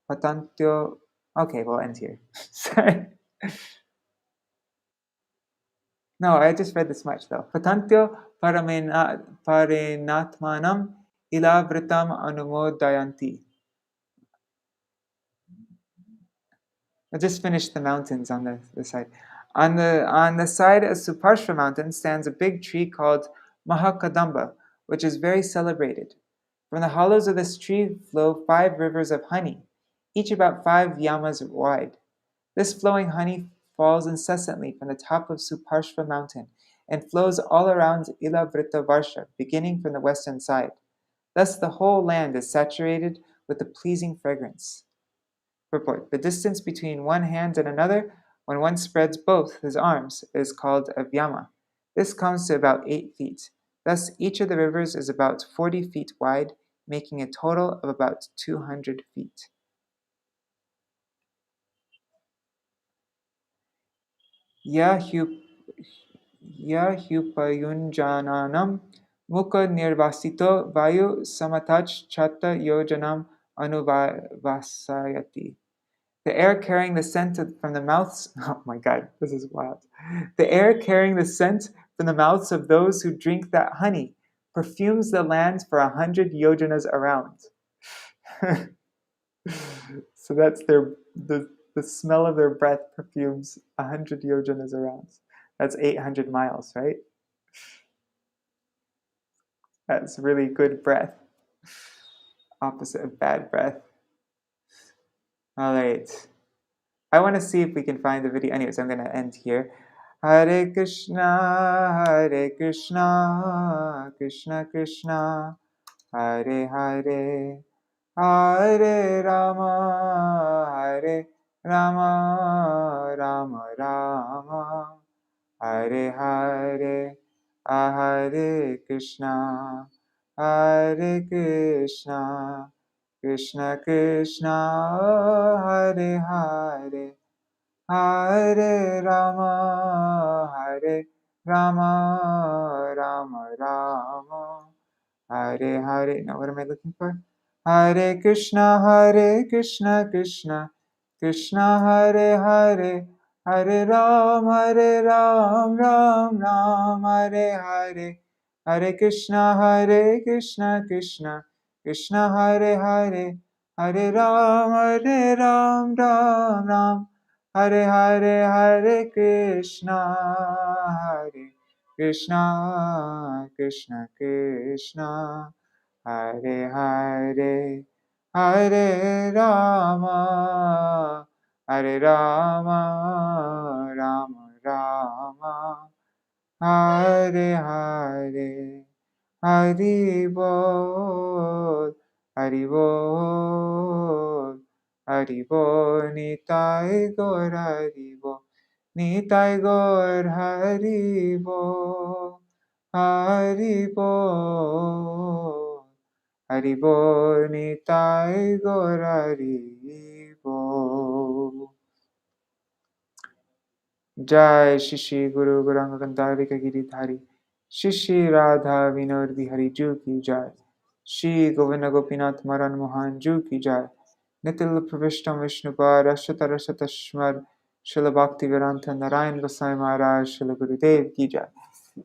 Patantyo. Okay, we'll end here. Sorry. No, I just read this much though. Patantyo Parinatmanam Ilāvṛtam Anumodayanti. I just finished the mountains on the side. On the side of Suparshva mountain stands a big tree called Mahakadamba, which is very celebrated. From the hollows of this tree flow 5 rivers of honey, each about 5 yamas wide. This flowing honey falls incessantly from the top of Suparshva mountain and flows all around Ilāvṛta-varṣa, beginning from the western side. Thus the whole land is saturated with a pleasing fragrance. Purport. The distance between one hand and another, when one spreads both his arms, is called a vyama. This comes to about 8 feet. Thus each of the rivers is about 40 feet wide, making a total of about 200 feet. Yahupayunjananam mukha nirvasito vayu samatach chatta yojanam anuvasayati. The air carrying the scent from the mouths, oh my god, this is wild. The air carrying the scent from the mouths of those who drink that honey perfumes the land for 100 yojanas around. So that's the smell of their breath perfumes 100 yojanas around. That's 800 miles, right? That's really good breath. Opposite of bad breath. All right. I want to see if we can find the video. Anyways, I'm going to end here. Hare Krishna, Krishna Krishna, Hare Hare, Hare Rama, Rama Rama, Hare Hare, Hare Krishna, Krishna Krishna, Hare Hare, Hare Rama, Rama Rama, Hare Hare. Now, what am I looking for? Hare Krishna, Krishna Krishna, Hare Hare, Hare Ram, Ram Ram, Hare Hare, Hare Krishna, Krishna Krishna, Hare Hare, Hare Ram, Ram Ram, Hare Hare, Hare Krishna, Krishna Krishna, Hare Hare, Hare Rama, Rama Rama, Hare Hare, Hari Bol, Hari Bol, Hari Bol, Nitai Gaur Hari Bol, Nitai Gaur Hari Bol, Hari Bol, Hari Bol, Nitai Gaur Hari Bol. Jai Shri Guru Gauranga Gandharika Giridhari Shri Radha Vinod Bihari Ju Ki Jai Shri Govinda Gopinath Maran Mohan Ju Ki Jai Nitil Pravishtam Vishnupad Ashatara Shatashmar Srila Bhaktivedanta Narayan Goswami Maharaj Srila Gurudev Ki Jai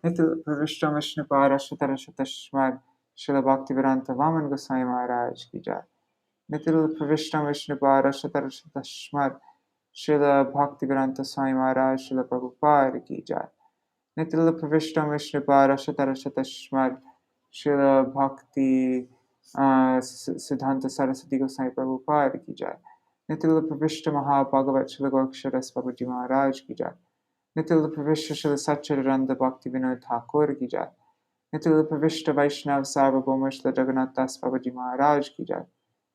Nitil Pravishtam Vishnupad Ashatara Shatashmar Srila Bhaktivedanta Vaman Goswami Maharaj Ki Jai Nitil Pravishtam Vishnupad Ashatara Shatashmar Srila Bhaktivedanta Swami Maharaj Srila Prabhupada Ki Jai Nitil Pravishtam Vishnupad Ashatara Shatashmar Srila Bhakti Siddhanta Saraswati Goswami Prabhupada ki jai. Ilāvṛta-varṣa Mahārāja Srila Gorksharas Babaji Maharaj ki jai. Ilāvṛta-varṣa Srila Satchidananda Bhakti Vinod Thakur ki jai. Ilāvṛta-varṣa Vaishnav Sarvabhauma Srila Jagannath Das Babaji Maharaj ki jai.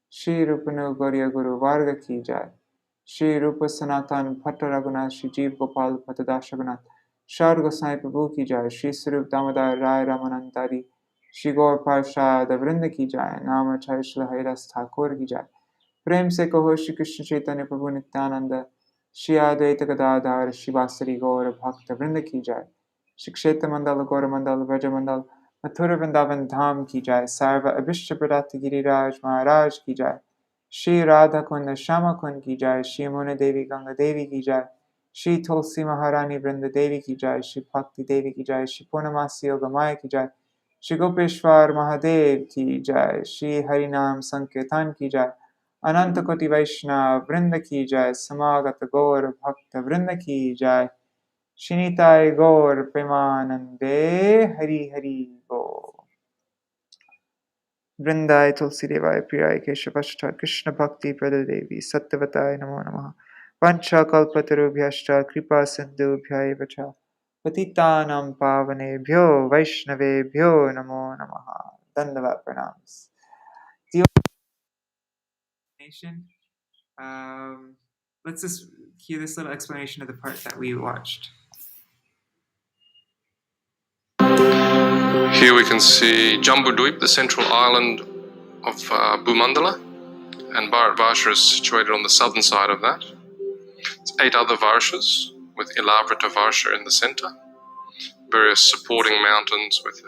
Shri Rupanu Gauriya Guru Varga ki jai. Shri Rupa Sanatan Bhatta Raghunath Shri Jeev Gopal Bhatta Das Raghunath Shar Goswami Prabhu ki jai. Shri Sarup Damodar Rai Ramanantari Shri Gaur Parshad Vrinda ki jai. Namacharya Shri Haridas Thakur ki jai. प्रेम से कहो श्री कृष्ण चैतन्य प्रभु नित्यानंद श्री अद्वैत गदाधर शिवासरी गौर भक्त वृंद की जय। श्री क्षेत्र मंडल गौर मंडल व्रज मंडल मथुर वृंदावन धाम की जय। सर्व अभिष्ट प्रदात गिरिराज महाराज की जय। श्री राधा कुंड श्यामा कुंड की जय। श्री यमुना देवी गंगा देवी की जय। श्री तुलसी महारानी वृंद देवी की जय। श्री भक्ति देवी की जय। श्री पूर्णमासी योग माया की जय। श्री गोपेश्वर महादेव की जय। श्री हरिनाम संकीर्तन की जय। अनंत कोटि वैष्णव वृंद की जय। समागत गौर भक्त वृंद की जय। श्रीनिताय गौर प्रेमानंदे हरि हरि बोल। वृंदाय तुलसी देवाय प्रियाय केशवश्च कृष्ण भक्ति प्रददेवी सत्यवताय नमो नमः। पंचकल्पतरुभ्यश्च कृपा सिन्धुभ्यैव च पतितानां पावनेभ्यो वैष्णवेभ्यो नमो नमः। धन्यवाद प्रणाम। The explanation, let's just hear this little explanation of the part that we watched. Here we can see Jambūdvīpa, the central island of Bhumandala, and Varṣas is situated on the southern side of that. It's 8 other varṣas with Ilāvṛta-varṣa in the center, various supporting mountains with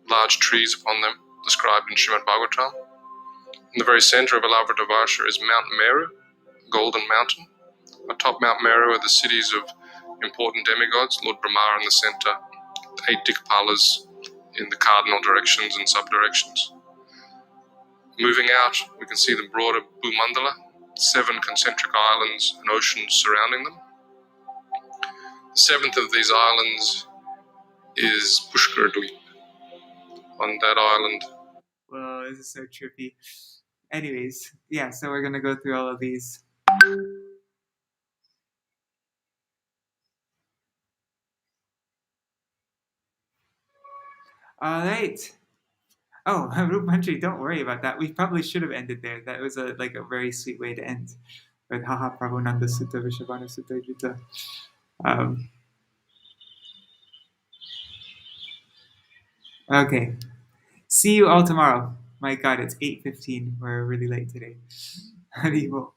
large trees upon them described in Śrīmad-Bhāgavatam. In the very center of Ilāvṛta-varṣa is Mount Sumeru, Golden Mountain. Atop Mount Meru are the cities of important demigods, Lord Brahma in the center, 8 Dikpalas in the cardinal directions and subdirections. Moving out, we can see the broader Bhumandala, 7 concentric islands and oceans surrounding them. The 7th of these islands is Pushkar-dvīpa. On that island. Well, this is so trippy. Anyways, yeah, so we're going to go through all of these. All right. Oh, Rupanji, don't worry about that. We probably should have ended there. That was a very sweet way to end. With Haha Prabhu Sutta Vishabhanu Sutta Jutta. Okay. See you all tomorrow. My God, it's 8:15. We're really late today. Haribol.